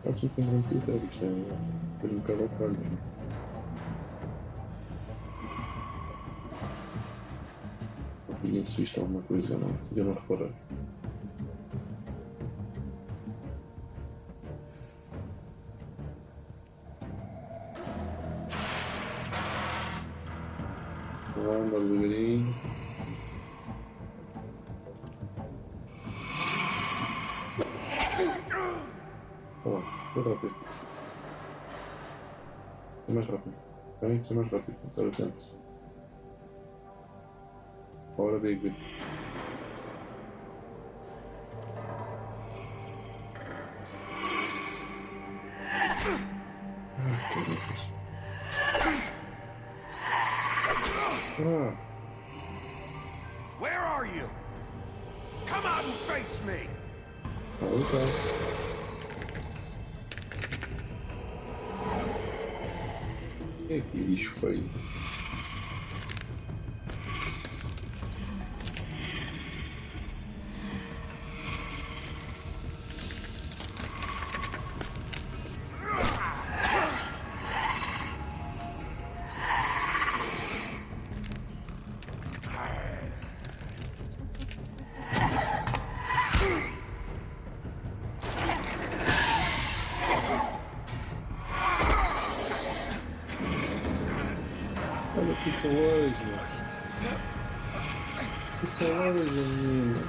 Acho que tem grande critério, isto é um bocado ao calho, não é? Tinha-se visto alguma coisa, não? Eu não reparei. Lá, anda devagarinho. Olha lá, foi rápido. Ser mais rápido. Tem que ser mais rápido, estar atento. Ora, Bigby. Caraças. Where are you? Come out and face me! Okay. Que bicho feio. Olha que saúde, mano. Que saúde, menino.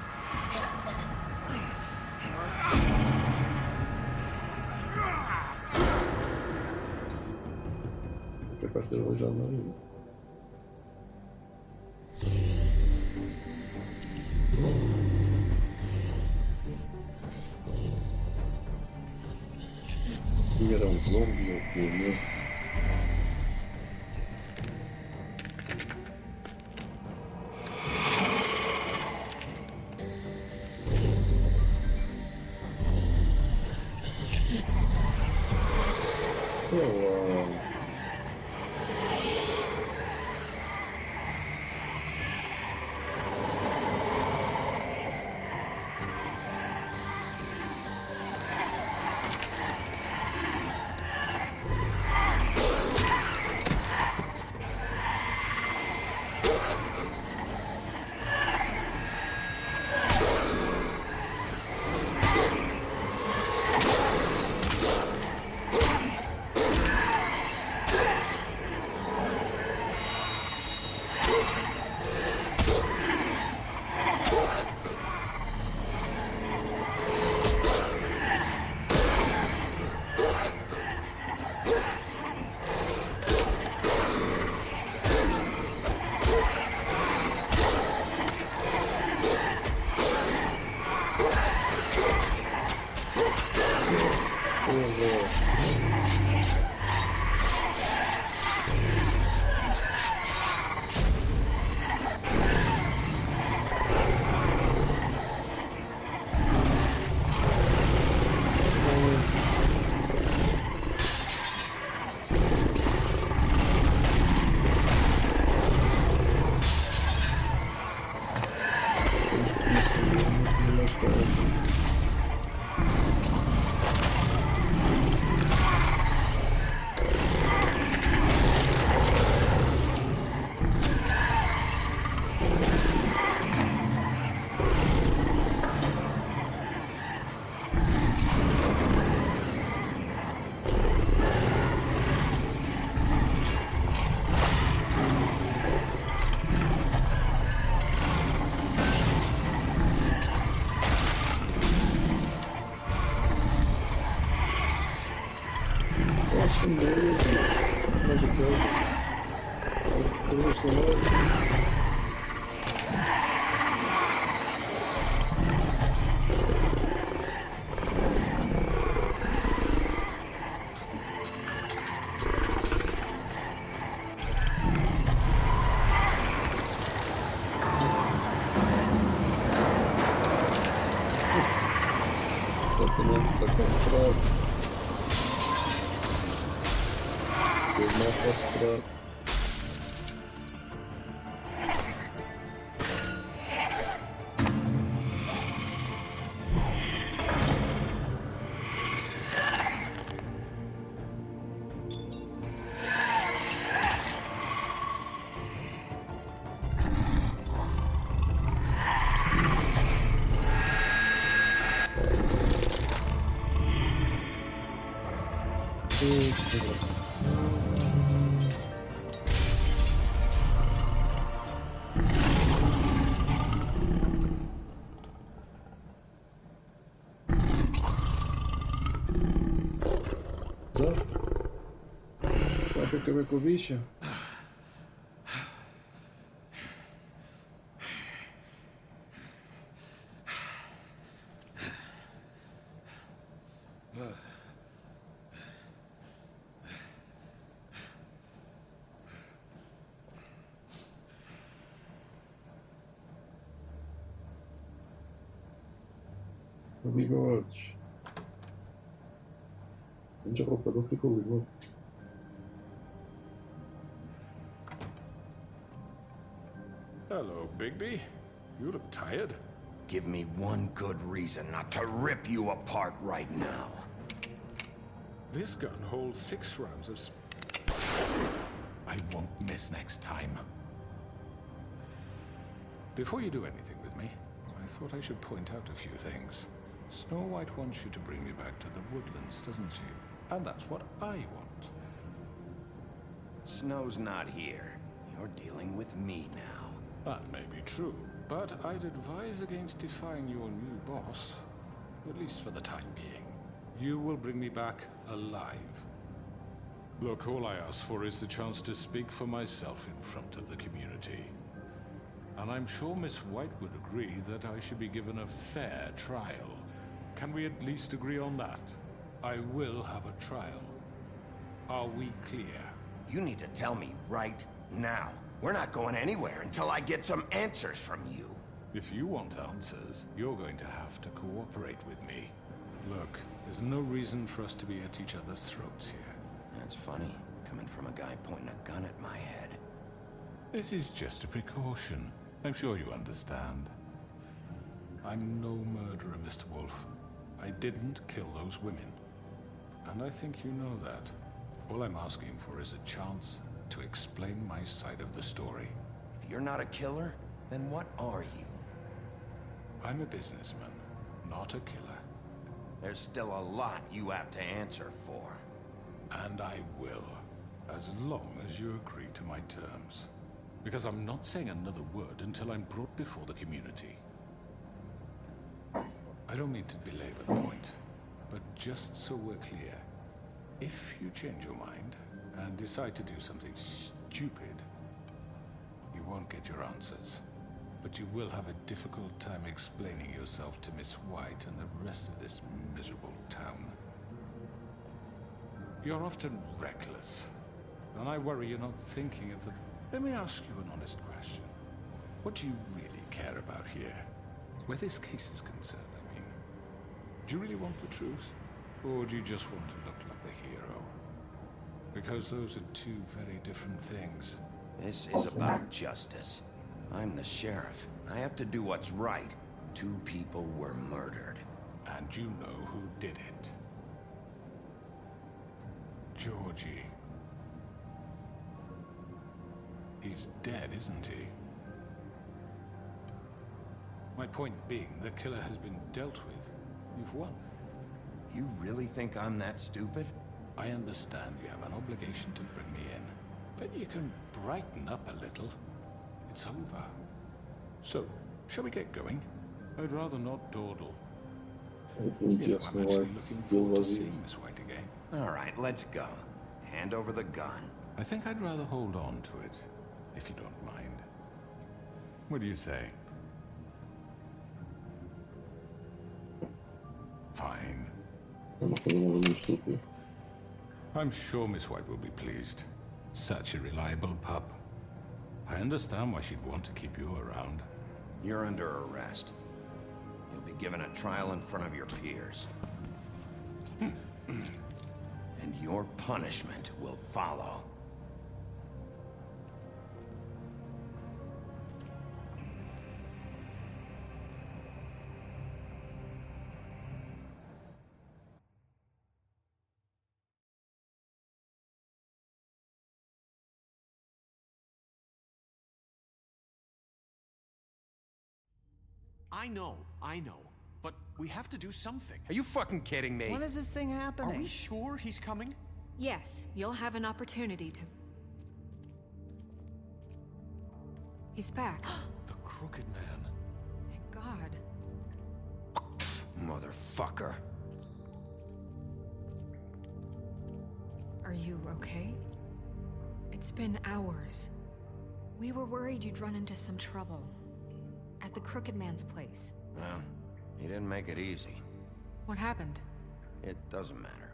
É capaz de ter aleijado mais um. Era um zombie ou que mesmo? Nossa, mesmo. Mas Subscribe. Já? Vai pra acabar com o bicho? Bigodes. Já roupa não ficou ligado. Hello, Bigby. You look tired. Give me one good reason not to rip you apart right now. This gun holds 6 rounds of I won't miss next time. Before you do anything with me, I thought I should point out a few things. Snow White wants you to bring me back to the woodlands, doesn't she? And that's what I want. Snow's not here. You're dealing with me now. That may be true, but I'd advise against defying your new boss, at least for the time being. You will bring me back alive. Look, all I ask for is the chance to speak for myself in front of the community. And I'm sure Miss White would agree that I should be given a fair trial. Can we at least agree on that? I will have a trial. Are we clear? You need to tell me right now. We're not going anywhere until I get some answers from you. If you want answers, you're going to have to cooperate with me. Look, there's no reason for us to be at each other's throats here. That's funny, coming from a guy pointing a gun at my head. This is just a precaution. I'm sure you understand. I'm no murderer, Mr. Wolf. I didn't kill those women. And I think you know that. All I'm asking for is a chance to explain my side of the story. If you're not a killer, then what are you? I'm a businessman, not a killer. There's still a lot you have to answer for. And I will, as long as you agree to my terms. Because I'm not saying another word until I'm brought before the community. I don't mean to belabor the point, but just so we're clear, if you change your mind and decide to do something stupid, you won't get your answers. But you will have a difficult time explaining yourself to Miss White and the rest of this miserable town. You're often reckless, and I worry you're not thinking of the... Let me ask you an honest question. What do you really care about here? Where this case is concerned, I mean. Do you really want the truth? Or do you just want to look like the hero? Because those are two very different things. This is about justice. I'm the sheriff. I have to do what's right. 2 people were murdered. And you know who did it. Georgie. He's dead, isn't he? My point being, the killer has been dealt with. You've won. You really think I'm that stupid? I understand you have an obligation to bring me in, but you can brighten up a little. It's over. So, shall we get going? I'd rather not dawdle. I'm actually looking forward to seeing Miss White again. All right, let's go. Hand over the gun. I think I'd rather hold on to it, if you don't mind. What do you say? Fine. I'm sure Miss White will be pleased. Such a reliable pup. I understand why she'd want to keep you around. You're under arrest. You'll be given a trial in front of your peers. And your punishment will follow. I know. But we have to do something. Are you fucking kidding me? When is this thing happening? Are we sure he's coming? Yes, you'll have an opportunity to... He's back. The Crooked Man. Thank God. Motherfucker. Are you okay? It's been hours. We were worried you'd run into some trouble. At the Crooked Man's place. Well, he didn't make it easy. What happened? It doesn't matter.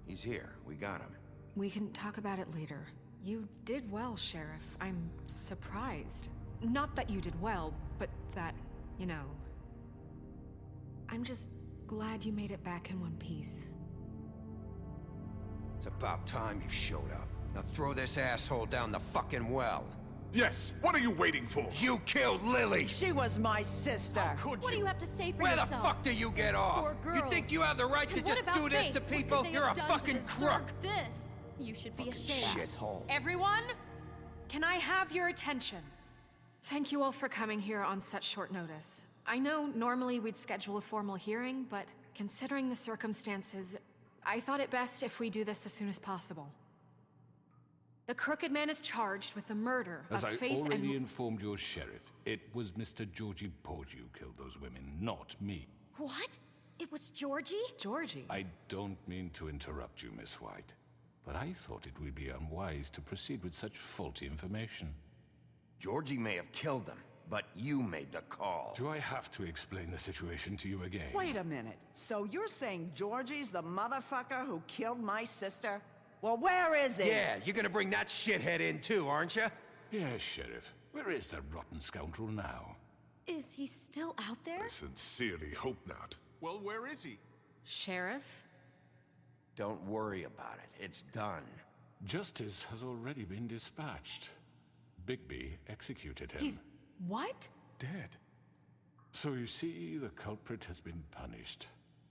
He's here. We got him. We can talk about it later. You did well, Sheriff. I'm surprised. Not that you did well, but that, you know... I'm just glad you made it back in one piece. It's about time you showed up. Now throw this asshole down the fucking well. Yes, what are you waiting for? You killed Lily! She was my sister. What do you have to say for Where yourself? the fuck do you get off? You think you have the right to And what just about do this Faith? to What could people? they You're a have done to fucking deserve crook! This. You should be ashamed. Shithole. Everyone, can I have your attention? Thank you all for coming here on such short notice. I know normally we'd schedule a formal hearing, but considering the circumstances, I thought it best if we do this as soon as possible. The Crooked Man is charged with the murder As of I Faith already and... informed your sheriff, it was Mr. Georgie Porgy who killed those women, not me. What? It was Georgie? Georgie? I don't mean to interrupt you, Miss White, but I thought it would be unwise to proceed with such faulty information. Georgie may have killed them, but you made the call. Do I have to explain the situation to you again? Wait a minute. So you're saying Georgie's the motherfucker who killed my sister? Well, where is he? Yeah, you're gonna bring that shithead in too, aren't you? Yes, Sheriff. Where is that rotten scoundrel now? Is he still out there? I sincerely hope not. Well, where is he? Sheriff? Don't worry about it. It's done. Justice has already been dispatched. Bigby executed him. He's... what? Dead. So you see, the culprit has been punished.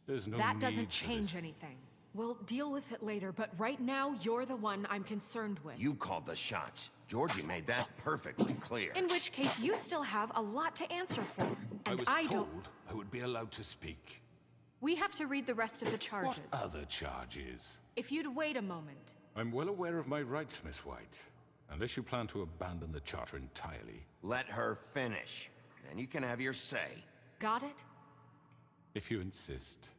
There's no That need doesn't for change this. anything. We'll deal with it later, but right now, you're the one I'm concerned with. You called the shots. Georgie made that perfectly clear. In which case, you still have a lot to answer for. I And was I told don't... I would be allowed to speak. We have to read the rest of the charges. What other charges? If you'd wait a moment. I'm well aware of my rights, Miss White. Unless you plan to abandon the charter entirely. Let her finish. Then you can have your say. Got it? If you insist.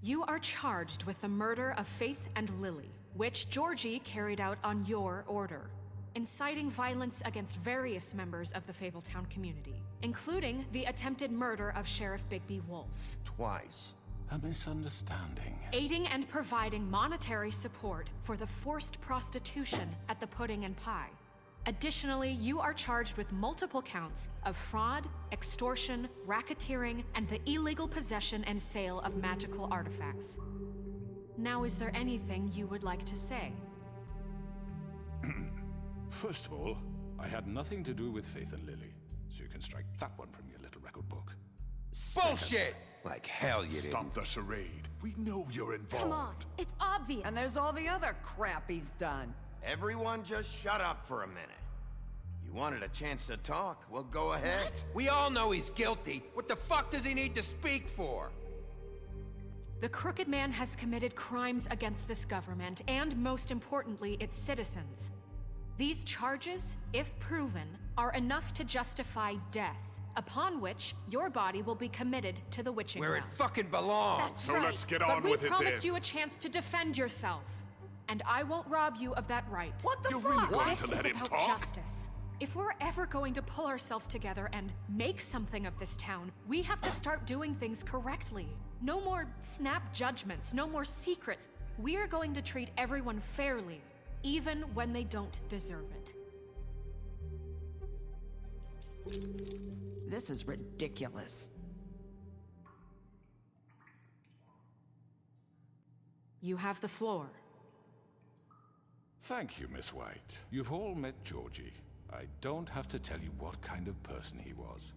You are charged with the murder of Faith and Lily, which Georgie carried out on your order, inciting violence against various members of the Fabletown community, including the attempted murder of Sheriff Bigby Wolf. Twice. A misunderstanding. Aiding and providing monetary support for the forced prostitution at the Pudding and Pie. Additionally, you are charged with multiple counts of fraud, extortion, racketeering, and the illegal possession and sale of magical artifacts. Now, is there anything you would like to say? First of all, I had nothing to do with Faith and Lily, so you can strike that one from your little record book. Bullshit! Like hell you didn't. Stop the charade. We know you're involved. Come on, it's obvious. And there's all the other crap he's done. Everyone just shut up for a minute. You wanted a chance to talk? Well, go ahead. What? We all know he's guilty. What the fuck does he need to speak for? The Crooked Man has committed crimes against this government, and most importantly, its citizens. These charges, if proven, are enough to justify death, upon which your body will be committed to the witching Where it well. fucking belongs. That's So right. let's get But on we with it then. promised you a chance to defend yourself. and I won't rob you of that right. What the You fuck? really want This to is let him about talk? justice. If we're ever going to pull ourselves together and make something of this town, we have to start doing things correctly. No more snap judgments, no more secrets. We are going to treat everyone fairly, even when they don't deserve it. This is ridiculous. You have the floor. Thank you, Miss White. You've all met Georgie. I don't have to tell you what kind of person he was.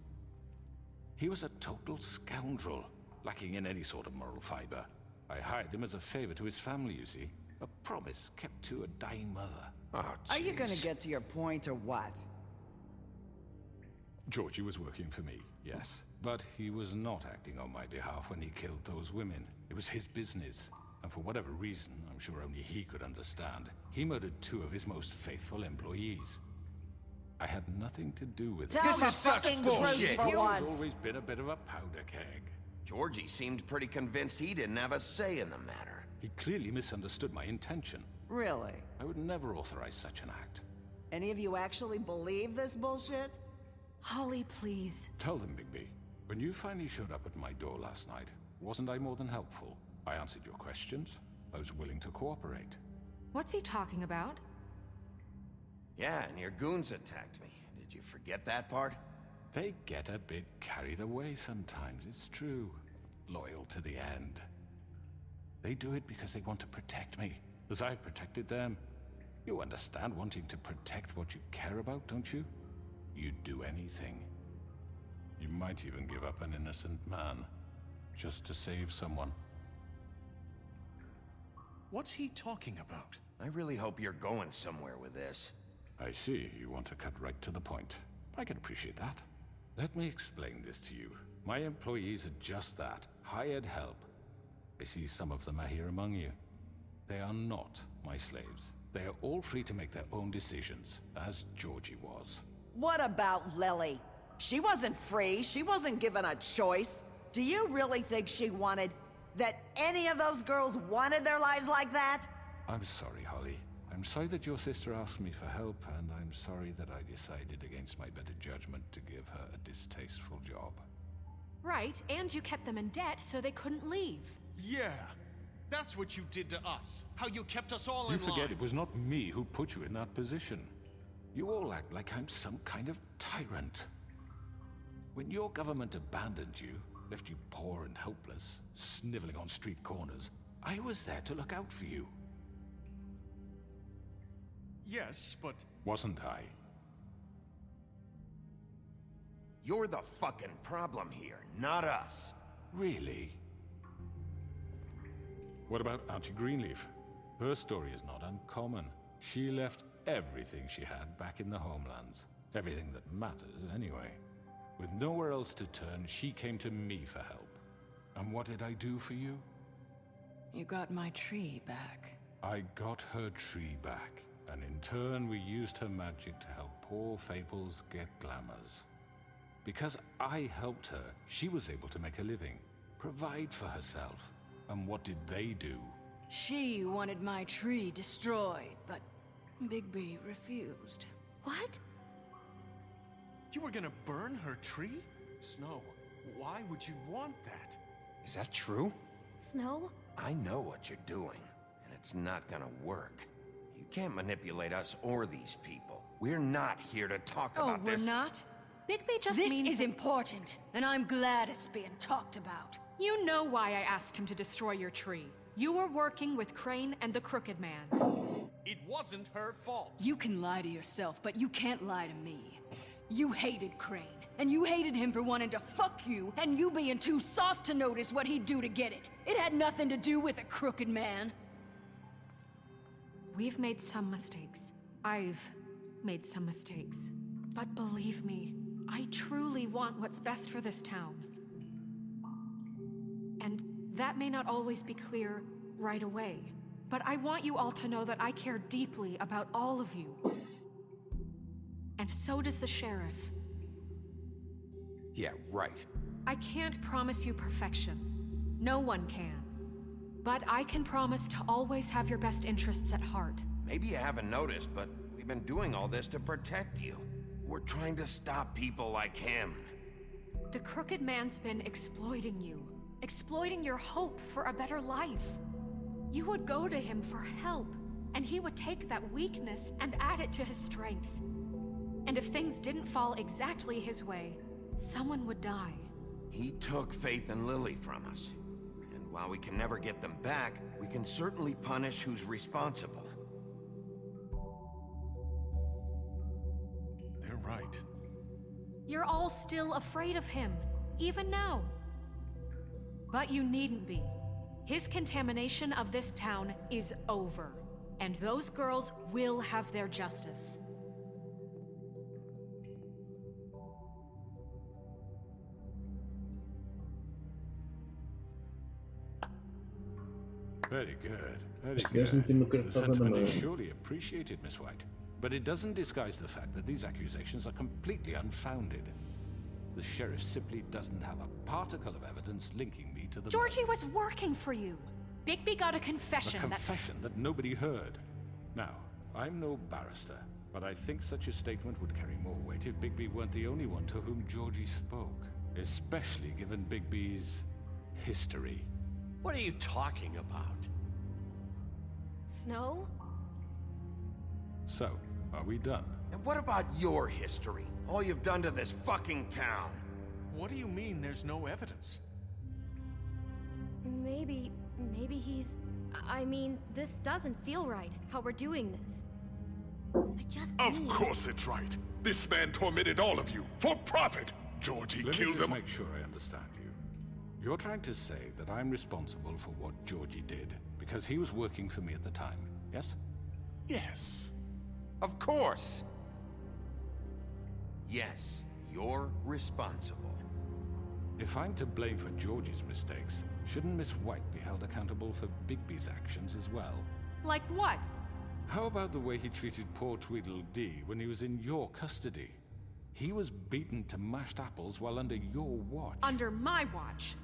He was a total scoundrel, lacking in any sort of moral fiber. I hired him as a favor to his family, you see. A promise kept to a dying mother. Oh, Are you gonna get to your point or what? Georgie was working for me, yes. But he was not acting on my behalf when he killed those women. It was his business. And for whatever reason, I'm sure only he could understand, he murdered 2 of his most faithful employees. I had nothing to do with it. This is such bullshit. He's always been a bit of a powder keg. Georgie seemed pretty convinced he didn't have a say in the matter. He clearly misunderstood my intention. Really? I would never authorize such an act. Any of you actually believe this bullshit? Holly, please. Tell them, Bigby. When you finally showed up at my door last night, wasn't I more than helpful? I answered your questions. I was willing to cooperate. What's he talking about? Yeah, and your goons attacked me. Did you forget that part? They get a bit carried away sometimes, it's true. Loyal to the end. They do it because they want to protect me, as I protected them. You understand wanting to protect what you care about, don't you? You'd do anything. You might even give up an innocent man, just to save someone. What's he talking about? I really hope you're going somewhere with this. I see, you want to cut right to the point. I can appreciate that. Let me explain this to you. My employees are just that, hired help. I see some of them are here among you. They are not my slaves. They are all free to make their own decisions, as Georgie was. What about Lily? She wasn't free. She wasn't given a choice. Do you really think she wanted... that any of those girls wanted their lives like that? I'm sorry, Holly. I'm sorry that your sister asked me for help, and I'm sorry that I decided against my better judgment to give her a distasteful job. Right, and you kept them in debt so they couldn't leave. Yeah, that's what you did to us. How you kept us all You in line. forget it was not me who put you in that position. You all act like I'm some kind of tyrant. When your government abandoned you, left you poor and helpless, sniveling on street corners, I was there to look out for you. Yes, but... Wasn't I? You're the fucking problem here, not us. Really? What about Auntie Greenleaf? Her story is not uncommon. She left everything she had back in the homelands. Everything that matters, anyway. With nowhere else to turn, she came to me for help. And what did I do for you? You got my tree back. I got her tree back, and in turn we used her magic to help poor Fables get glamours. Because I helped her, she was able to make a living, provide for herself. And what did they do? She wanted my tree destroyed, but Bigby refused. What? You were gonna burn her tree? Snow, why would you want that? Is that true? Snow? I know what you're doing, and it's not gonna work. You can't manipulate us or these people. We're not here to talk about this. Oh, we're not? Bigby just This means... is important, and I'm glad it's being talked about. You know why I asked him to destroy your tree. You were working with Crane and the Crooked Man. It wasn't her fault. You can lie to yourself, but you can't lie to me. You hated Crane, and you hated him for wanting to fuck you, and you being too soft to notice what he'd do to get it. It had nothing to do with the Crooked Man. We've made some mistakes. I've made some mistakes. But believe me, I truly want what's best for this town. And that may not always be clear right away, but I want you all to know that I care deeply about all of you. And so does the sheriff. Yeah, right. I can't promise you perfection. No one can. But I can promise to always have your best interests at heart. Maybe you haven't noticed, but we've been doing all this to protect you. We're trying to stop people like him. The Crooked Man's been exploiting you. Exploiting your hope for a better life. You would go to him for help, and he would take that weakness and add it to his strength. And if things didn't fall exactly his way, someone would die. He took Faith and Lily from us. And while we can never get them back, we can certainly punish who's responsible. They're right. You're all still afraid of him, even now. But you needn't be. His contamination of this town is over, and those girls will have their justice. Very good. Very Este good. gajo não tem uma The cartada na sentiment mão. is surely appreciated, Miss White. But it doesn't disguise the fact that these accusations are completely unfounded. The sheriff simply doesn't have a particle of evidence linking me to the Georgie was working for you. Bigby got a confession a confession that nobody heard. Now, I'm no barrister, but I think such a statement would carry more weight if Bigby weren't the only one to whom Georgie spoke, especially given Bigby's history. What are you talking about? Snow? So, are we done? And what about your history? All you've done to this fucking town? What do you mean there's no evidence? Maybe he's... I mean, this doesn't feel right, how we're doing this. I just Of need... course it's right. This man tormented all of you, for profit. Georgie Let me killed just him. make sure I understand you. You're trying to say that I'm responsible for what Georgie did because he was working for me at the time, yes? Yes. Of course. Yes, you're responsible. If I'm to blame for Georgie's mistakes, shouldn't Miss White be held accountable for Bigby's actions as well? Like what? How about the way he treated poor Tweedledee when he was in your custody? He was beaten to mashed apples while under your watch. Under my watch.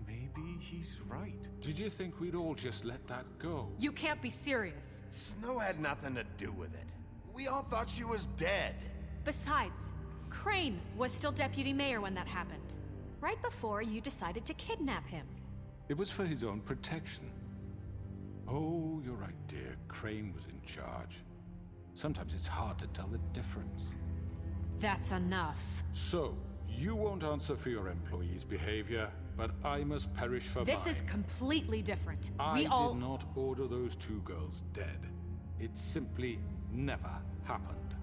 Maybe he's right. Did you think we'd all just let that go? You can't be serious. Snow had nothing to do with it. We all thought she was dead. Besides, Crane was still deputy mayor when that happened. Right before you decided to kidnap him. It was for his own protection. Oh, you're right, dear. Crane was in charge. Sometimes it's hard to tell the difference. That's enough. So, you won't answer for your employees' behavior, but I must perish for mine. This is completely different. I We all... did not order those two girls dead. It simply never happened.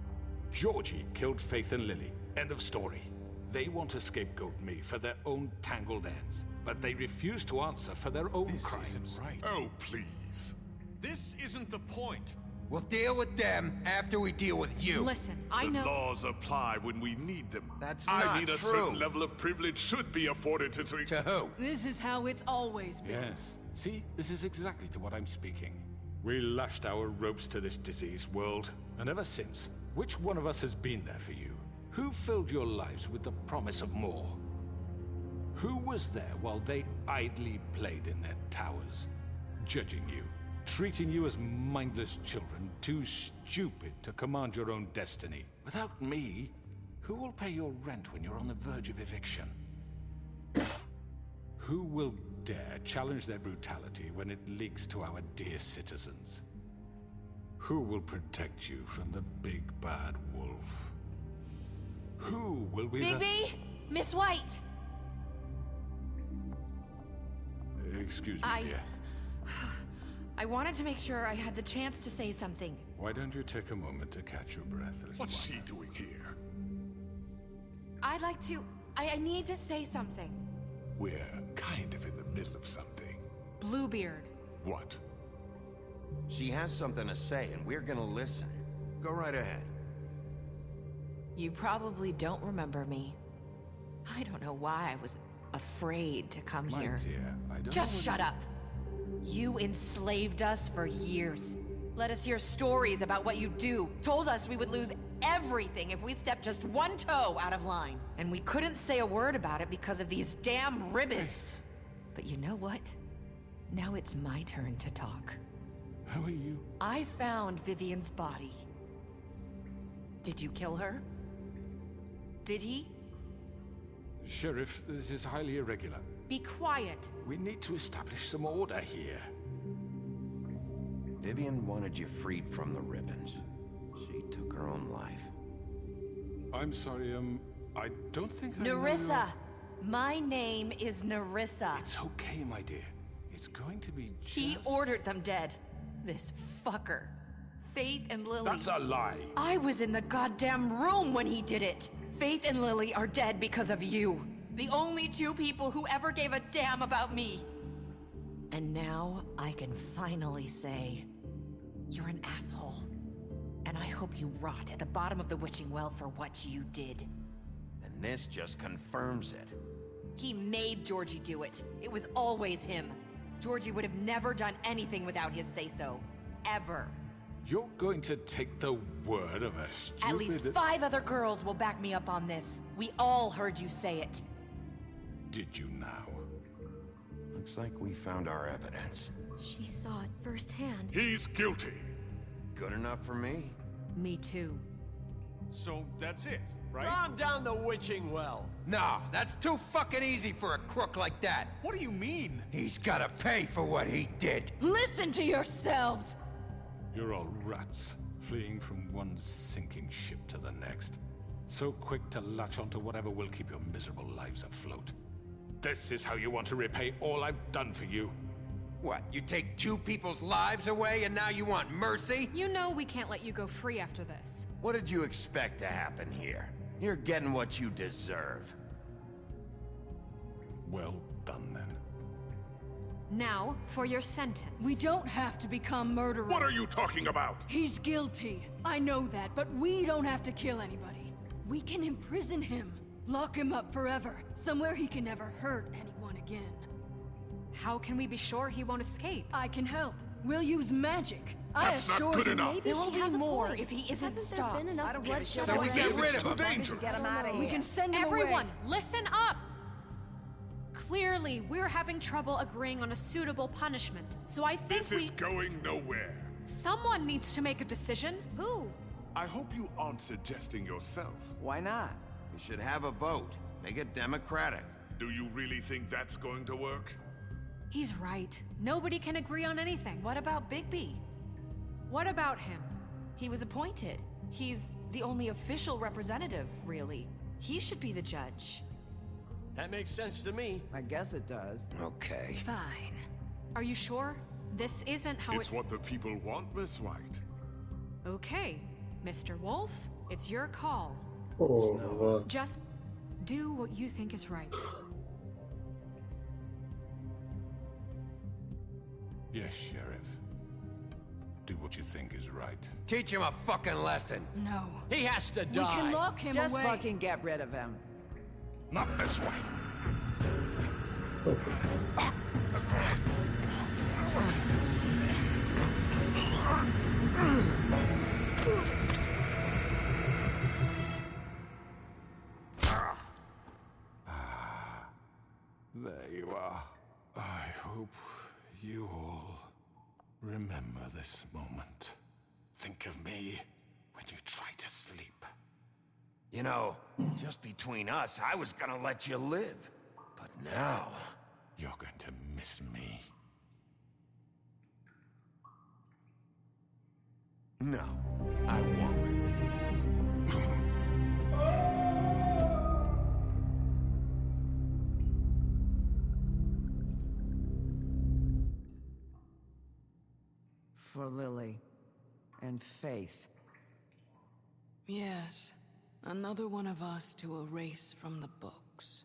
Georgie killed Faith and Lily. End of story. They want to scapegoat me for their own tangled ends, but they refuse to answer for their own crimes. This isn't right. Oh, please. This isn't the point. We'll deal with them after we deal with you. Listen, I know... The laws apply when we need them. That's I not mean, a true. certain level of privilege should be afforded to... To who? This is how it's always been. Yes. See, this is exactly to what I'm speaking. We lashed our ropes to this diseased world, and ever since, which one of us has been there for you? Who filled your lives with the promise of more? Who was there while they idly played in their towers, judging you, treating you as mindless children, too stupid to command your own destiny? Without me, who will pay your rent when you're on the verge of eviction? Who will dare challenge their brutality when it leaks to our dear citizens? Who will protect you from the big bad wolf? Who will be Bigby! Miss White! Excuse me, dear. I wanted to make sure I had the chance to say something. Why don't you take a moment to catch your breath, little What's one? she doing here? I'd like to... I need to say something. We're kind of in the middle of something. Bluebeard. What? She has something to say, and we're gonna listen. Go right ahead. You probably don't remember me. I don't know why I was afraid to come My here. dear, I don't Just know shut up! You enslaved us for years. Let us hear stories about what you do. Told us we would lose everything if we stepped just one toe out of line. And we couldn't say a word about it because of these damn ribbons. But you know what? Now it's my turn to talk. How are you? I found Vivian's body. Did you kill her? Did he? Sheriff, this is highly irregular. Be quiet. We need to establish some order here. Vivian wanted you freed from the ribbons. She took her own life. I'm sorry, I don't think I know Nerissa! My name is Nerissa. It's okay, my dear. It's going to be just... He ordered them dead. This fucker. Faith and Lily. That's a lie. I was in the goddamn room when he did it. Faith and Lily are dead because of you. The only two people who ever gave a damn about me. And now I can finally say, you're an asshole. And I hope you rot at the bottom of the witching well for what you did. And this just confirms it. He made Georgie do it. It was always him. Georgie would have never done anything without his say-so. Ever. You're going to take the word of a stupid... At least 5 other girls will back me up on this. We all heard you say it. Did you now? Looks like we found our evidence. She saw it firsthand. He's guilty. Good enough for me? Me too. So that's it, right? Calm down the witching well. Nah, that's too fucking easy for a crook like that. What do you mean? He's gotta pay for what he did. Listen to yourselves! You're all rats, fleeing from one sinking ship to the next. So quick to latch onto whatever will keep your miserable lives afloat. This is how you want to repay all I've done for you? What, you take 2 people's lives away and now you want mercy? You know we can't let you go free after this. What did you expect to happen here? You're getting what you deserve. Well done, then. Now, for your sentence. We don't have to become murderers. What are you talking about? He's guilty. I know that, but we don't have to kill anybody. We can imprison him. Lock him up forever. Somewhere he can never hurt anyone again. How can we be sure he won't escape? I can help. We'll use magic. That's not good enough. There will be more if he isn't Hasn't stopped. there been enough bloodshed So we already? get rid of Too him. dangerous. Get him out of We here. can send him Everyone, away. listen up! Clearly, we're having trouble agreeing on a suitable punishment, so I think This is going nowhere. Someone needs to make a decision. Who? I hope you aren't suggesting yourself. Why not? We should have a vote. Make it democratic. Do you really think that's going to work? He's right. Nobody can agree on anything. What about Bigby? What about him? He was appointed. He's the only official representative, really. He should be the judge. That makes sense to me. I guess it does. Okay. Fine. Are you sure? This isn't how It's what the people want, Miss White. Okay, Mr. Wolf, it's your call. Oh, Just do what you think is right. Yes, Sheriff. Do what you think is right. Teach him a fucking lesson. No. He has to die. We can lock him Just away. fucking get rid of him. Not this way. There you are. I hope you all remember this moment. Think of me when you try to sleep. You know, just between us, I was gonna let you live. But now... You're going to miss me. No, I won't. For Lily and Faith. Yes. Another one of us to erase from the books.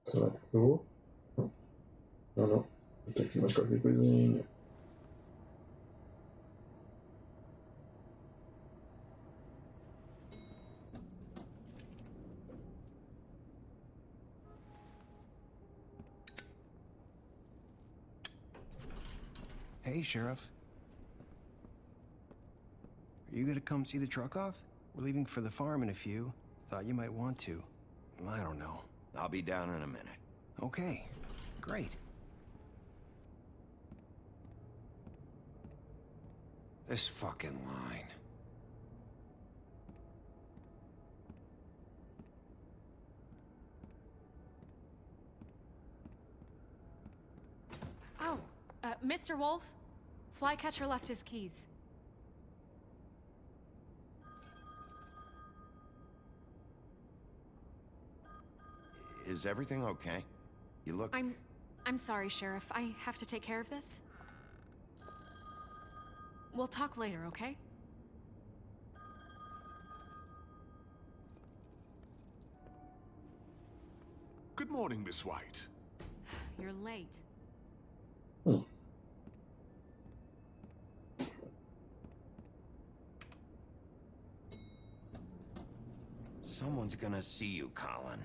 Será que eu vou? Não, não. Vou ter aqui mais qualquer coisinha. Hey, Sheriff. Are you gonna come see the truck off? We're leaving for the farm in a few. Thought you might want to. I don't know. I'll be down in a minute. Okay, great. This fucking line. Oh, Mr. Wolf? Flycatcher left his keys. Is everything okay? You look... I'm sorry, Sheriff. I have to take care of this. We'll talk later, okay? Good morning, Miss White. You're late. Someone's gonna see you, Colin.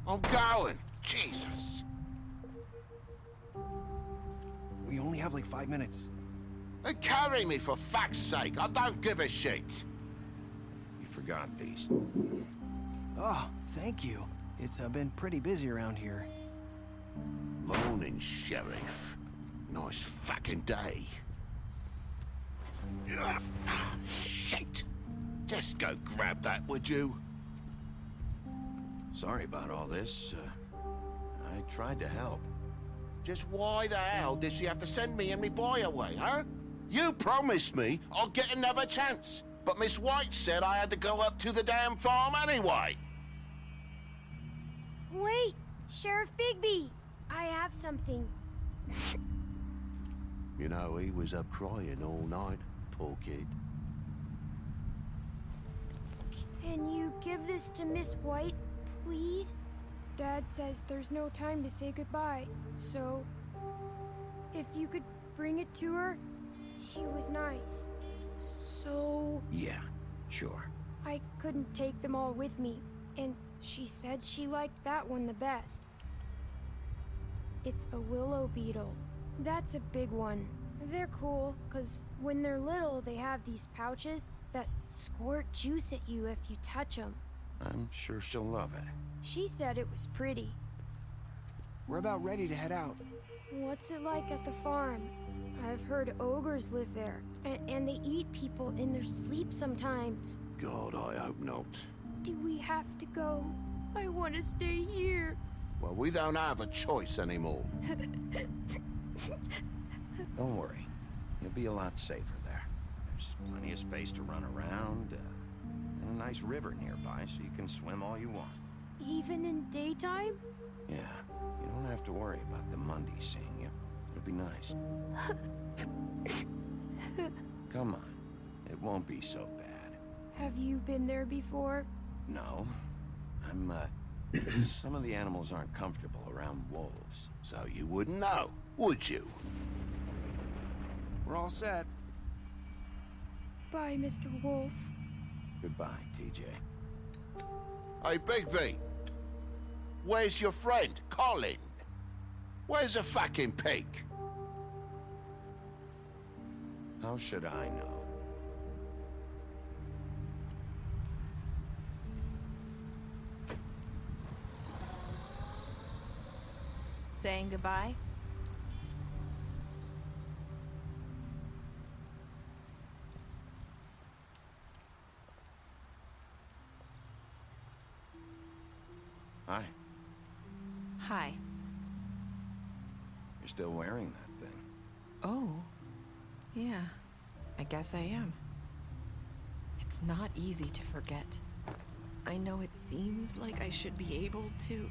I'm going! Jesus! We only have like 5 minutes. Then carry me for fuck's sake! I don't give a shit! You forgot these. Oh, thank you. It's been pretty busy around here. Morning, Sheriff. Nice fucking day. Shit! Just go grab that, would you? Sorry about all this. I tried to help. Just why the hell did she have to send me and me boy away, huh? You promised me I'd get another chance, but Miss White said I had to go up to the damn farm anyway. Wait, Sheriff Bigby, I have something. You know, he was up crying all night, poor kid. Can you give this to Miss White, please? Dad says there's no time to say goodbye, so if you could bring it to her, she was nice. So... Yeah, sure. I couldn't take them all with me, and she said she liked that one the best. It's a willow beetle. That's a big one. They're cool, 'cause when they're little, they have these pouches that squirt juice at you if you touch them. I'm sure she'll love it. She said it was pretty. We're about ready to head out. What's it like at the farm? I've heard ogres live there, and they eat people in their sleep sometimes. God, I hope not. Do we have to go? I want to stay here. Well, we don't have a choice anymore. Don't worry. You'll be a lot safer there. There's plenty of space to run around, and a nice river nearby so you can swim all you want. Even in daytime? Yeah, you don't have to worry about the Mundies seeing you. It'll be nice. Come on. It won't be so bad. Have you been there before? No. Some of the animals aren't comfortable around wolves. So you wouldn't know, would you? We're all set. Bye, Mr. Wolf. Goodbye, TJ. Hey, Bigby. Where's your friend, Colin? Where's the fucking pig? How should I know? Saying goodbye? Hi. Hi. You're still wearing that thing. Oh. Yeah. I guess I am. It's not easy to forget. I know it seems like I should be able to.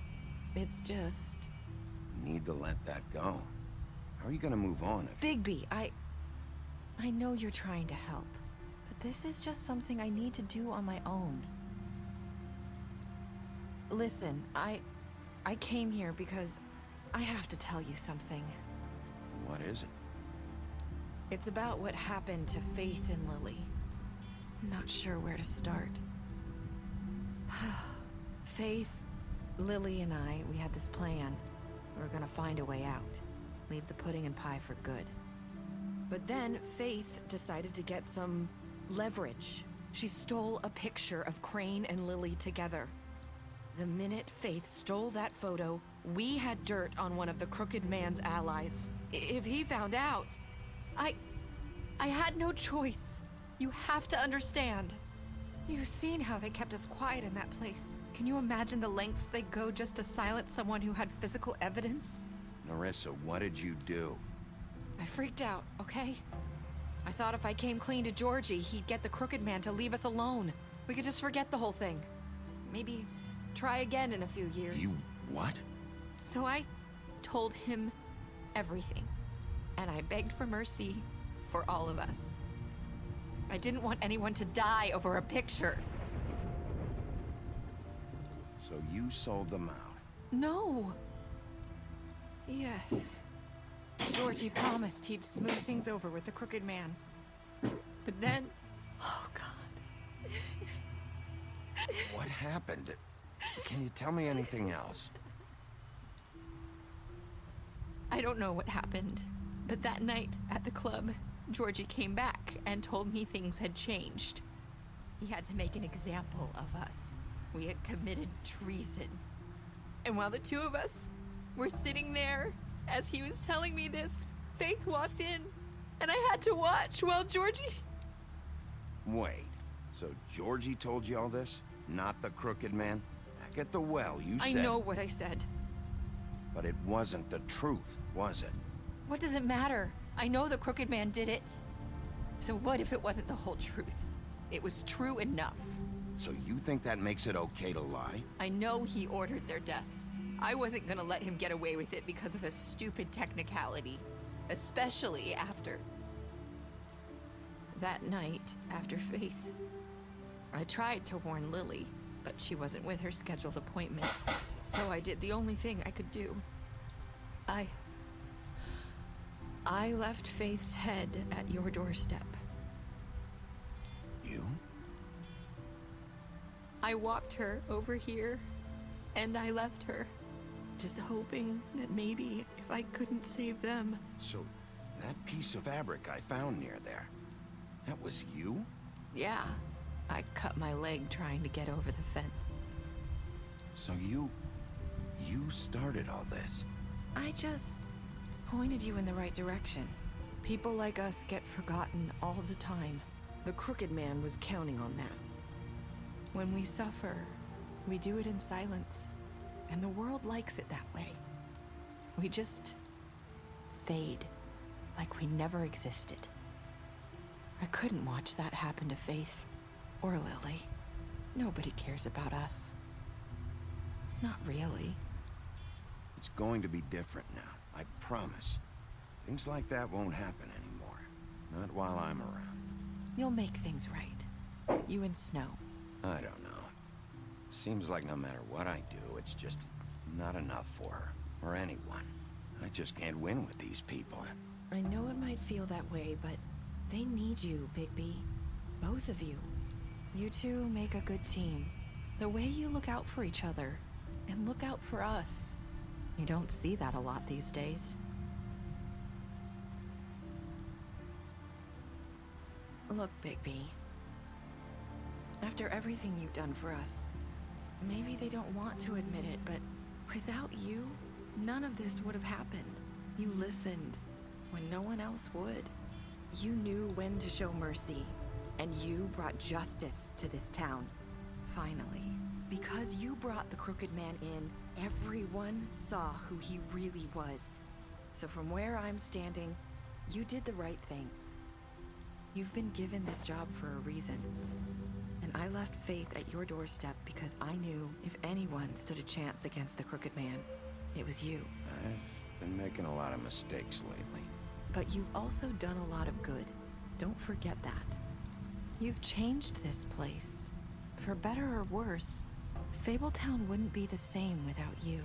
It's just... You need to let that go. How are you gonna move on if... Bigby, I know you're trying to help, but this is just something I need to do on my own. Listen, I came here because I have to tell you something. What is it? It's about what happened to Faith and Lily. I'm not sure where to start. Faith, Lily, and we had this plan. We were gonna find a way out. Leave the pudding and pie for good. But then Faith decided to get some leverage. She stole a picture of Crane and Lily together. The minute Faith stole that photo, we had dirt on one of the Crooked Man's allies. If he found out, I had no choice. You have to understand. You've seen how they kept us quiet in that place. Can you imagine the lengths they go just to silence someone who had physical evidence? Narissa, what did you do? I freaked out, okay? I thought if I came clean to Georgie, he'd get the Crooked Man to leave us alone. We could just forget the whole thing. Maybe try again in a few years. You what? So I told him everything. And I begged for mercy for all of us. I didn't want anyone to die over a picture. So you sold them out? No. Yes. Georgie promised he'd smooth things over with the Crooked Man. But then... Oh, God. What happened? Can you tell me anything else? I don't know what happened. But that night at the club, Georgie came back and told me things had changed. He had to make an example of us. We had committed treason. And while the two of us were sitting there, as he was telling me this, Faith walked in, and I had to watch while Georgie... Wait, so Georgie told you all this? Not the Crooked Man? Back at the well, you said... I know what I said. But it wasn't the truth, was it? What does it matter? I know the Crooked Man did it. So what if it wasn't the whole truth? It was true enough. So you think that makes it okay to lie? I know he ordered their deaths. I wasn't gonna let him get away with it because of a stupid technicality. Especially after... that night, after Faith. I tried to warn Lily, but she wasn't with her scheduled appointment. So I did the only thing I could do. I left Faith's head at your doorstep. You? I walked her over here, and I left her. Just hoping that maybe if I couldn't save them... So, that piece of fabric I found near there, that was you? Yeah. I cut my leg trying to get over the fence. So you started all this? I just pointed you in the right direction. People like us get forgotten all the time. The Crooked Man was counting on that. When we suffer, we do it in silence. And the world likes it that way. We just fade, like we never existed. I couldn't watch that happen to Faith, or Lily. Nobody cares about us. Not really. It's going to be different now, I promise. Things like that won't happen anymore. Not while I'm around. You'll make things right. You and Snow. I don't know. Seems like no matter what I do, it's just not enough for her, or anyone. I just can't win with these people. I know it might feel that way, but they need you, Bigby. Both of you. You two make a good team. The way you look out for each other, and look out for us. You don't see that a lot these days. Look, Bigby. After everything you've done for us, maybe they don't want to admit it, but without you, none of this would have happened. You listened when no one else would. You knew when to show mercy, and you brought justice to this town. Finally. Because you brought the Crooked Man in, everyone saw who he really was. So from where I'm standing, you did the right thing. You've been given this job for a reason. And I left Faith at your doorstep because I knew if anyone stood a chance against the Crooked Man, it was you. I've been making a lot of mistakes lately. But you've also done a lot of good. Don't forget that. You've changed this place. For better or worse, Fabletown wouldn't be the same without you.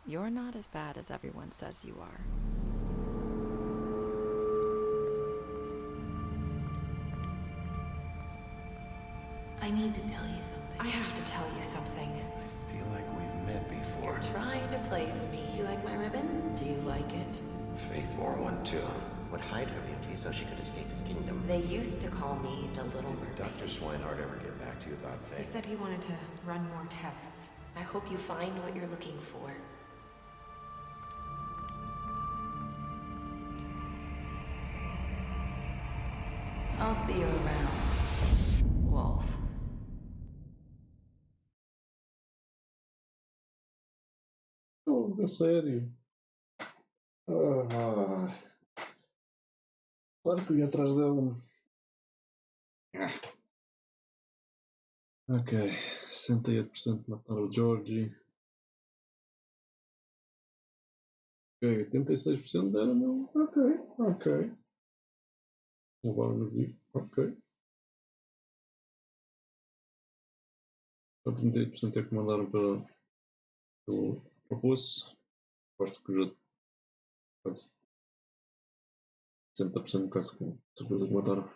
You're not as bad as everyone says you are. I need to tell you something. I have to tell you something. I feel like we've met before. You're trying to place me. You like my ribbon? Do you like it? Faith wore one too. Would hide her beauty so she could escape his kingdom. They used to call me the Little Mermaid. Dr. Swinehart ever get back to you about Faith? He said he wanted to run more tests. I hope you find what you're looking for. I'll see you around, Wolf. Oh, a sério? Ah, claro que eu ia atrás dela. Ok, 68% mataram o Georgie. Ok, 86% deram não. Ok, ok. Levaram-me vivo. Ok. Só 38% é que mandaram para o poço. Gosto que já quase 60% quase com certeza que mataram.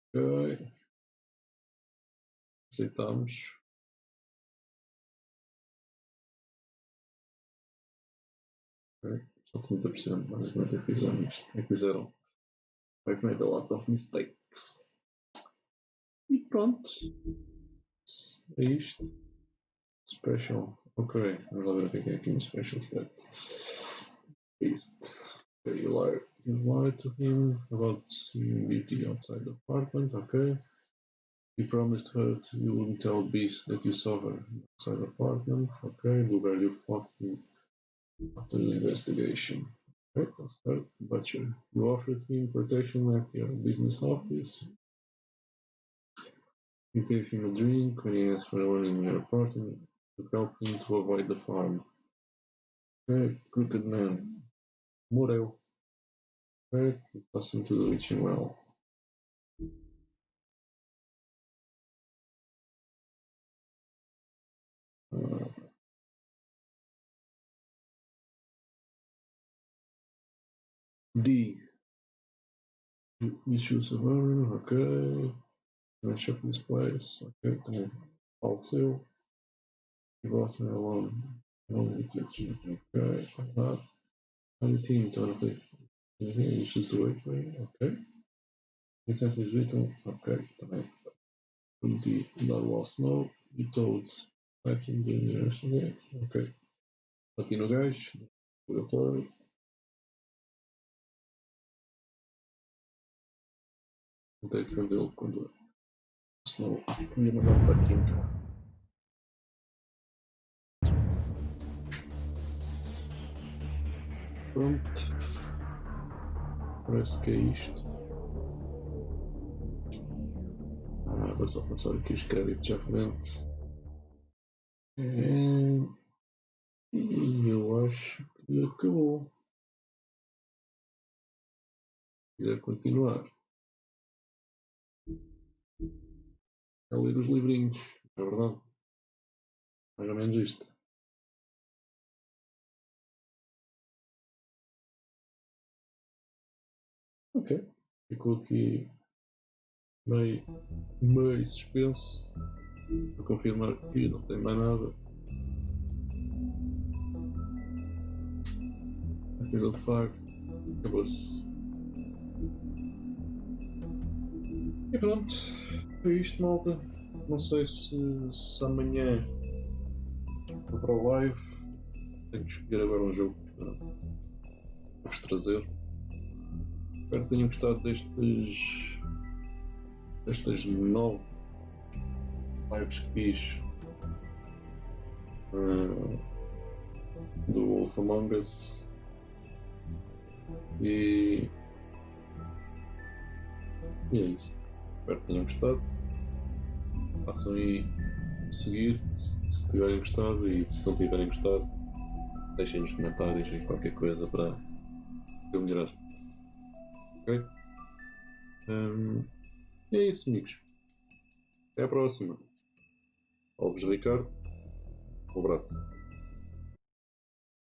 Ok. Aceitamos. Ok. Só 30%, basicamente é que fizemos. É que fizeram. I've made a lot of mistakes. E pronto. É isto. Special. Ok, vamos lá ver o que é aqui no Special Stats. Beast. Okay, you lied to him about seeing Beauty outside the apartment. Okay. You promised her you wouldn't tell Beast that you saw her outside the apartment. Okay. Blueberry, you fought him after the investigation. Okay, that's right. Butcher, you offered him protection at your business office. You gave him a drink when he asked for a warning in your apartment to help him to avoid the farm. Okay, Crooked Man. Morreu. Okay, you tossed him to the leaching well. D. Issues of honor. Ok. Finish up this place. Ok, também faleceu. You brought her along. Along with the kitchen. Ok, that. And the team totally. You should do it. Ok. Exactly, written. Ok, também. D. That was no. You told. Back in the university. Ok. Bati no gajo. Laboratório. Tentei defendê-lo quando. Senão ia mandar para a quinta. Pronto. Parece que é isto. Vou só passar aqui os créditos à frente. E eu acho que acabou. Se quiser continuar. É ler os livrinhos, é verdade. Mais ou menos isto. Ok. Ficou aqui meio suspenso. Para confirmar que não tem mais nada. A coisa de facto acabou-se. E pronto. Foi isto, malta. Não sei se amanhã vou para o live. Tenho que escolher agora um jogo para vos trazer. Espero que tenham gostado destas 9 lives que fiz do Wolf Among Us. E é isso. Espero que tenham gostado. Façam aí seguir se tiverem gostado, e se não tiverem gostado, deixem nos comentários e qualquer coisa para eu melhorar. Ok? É isso, amigos. Até à próxima. Alves Ricardo. Um abraço.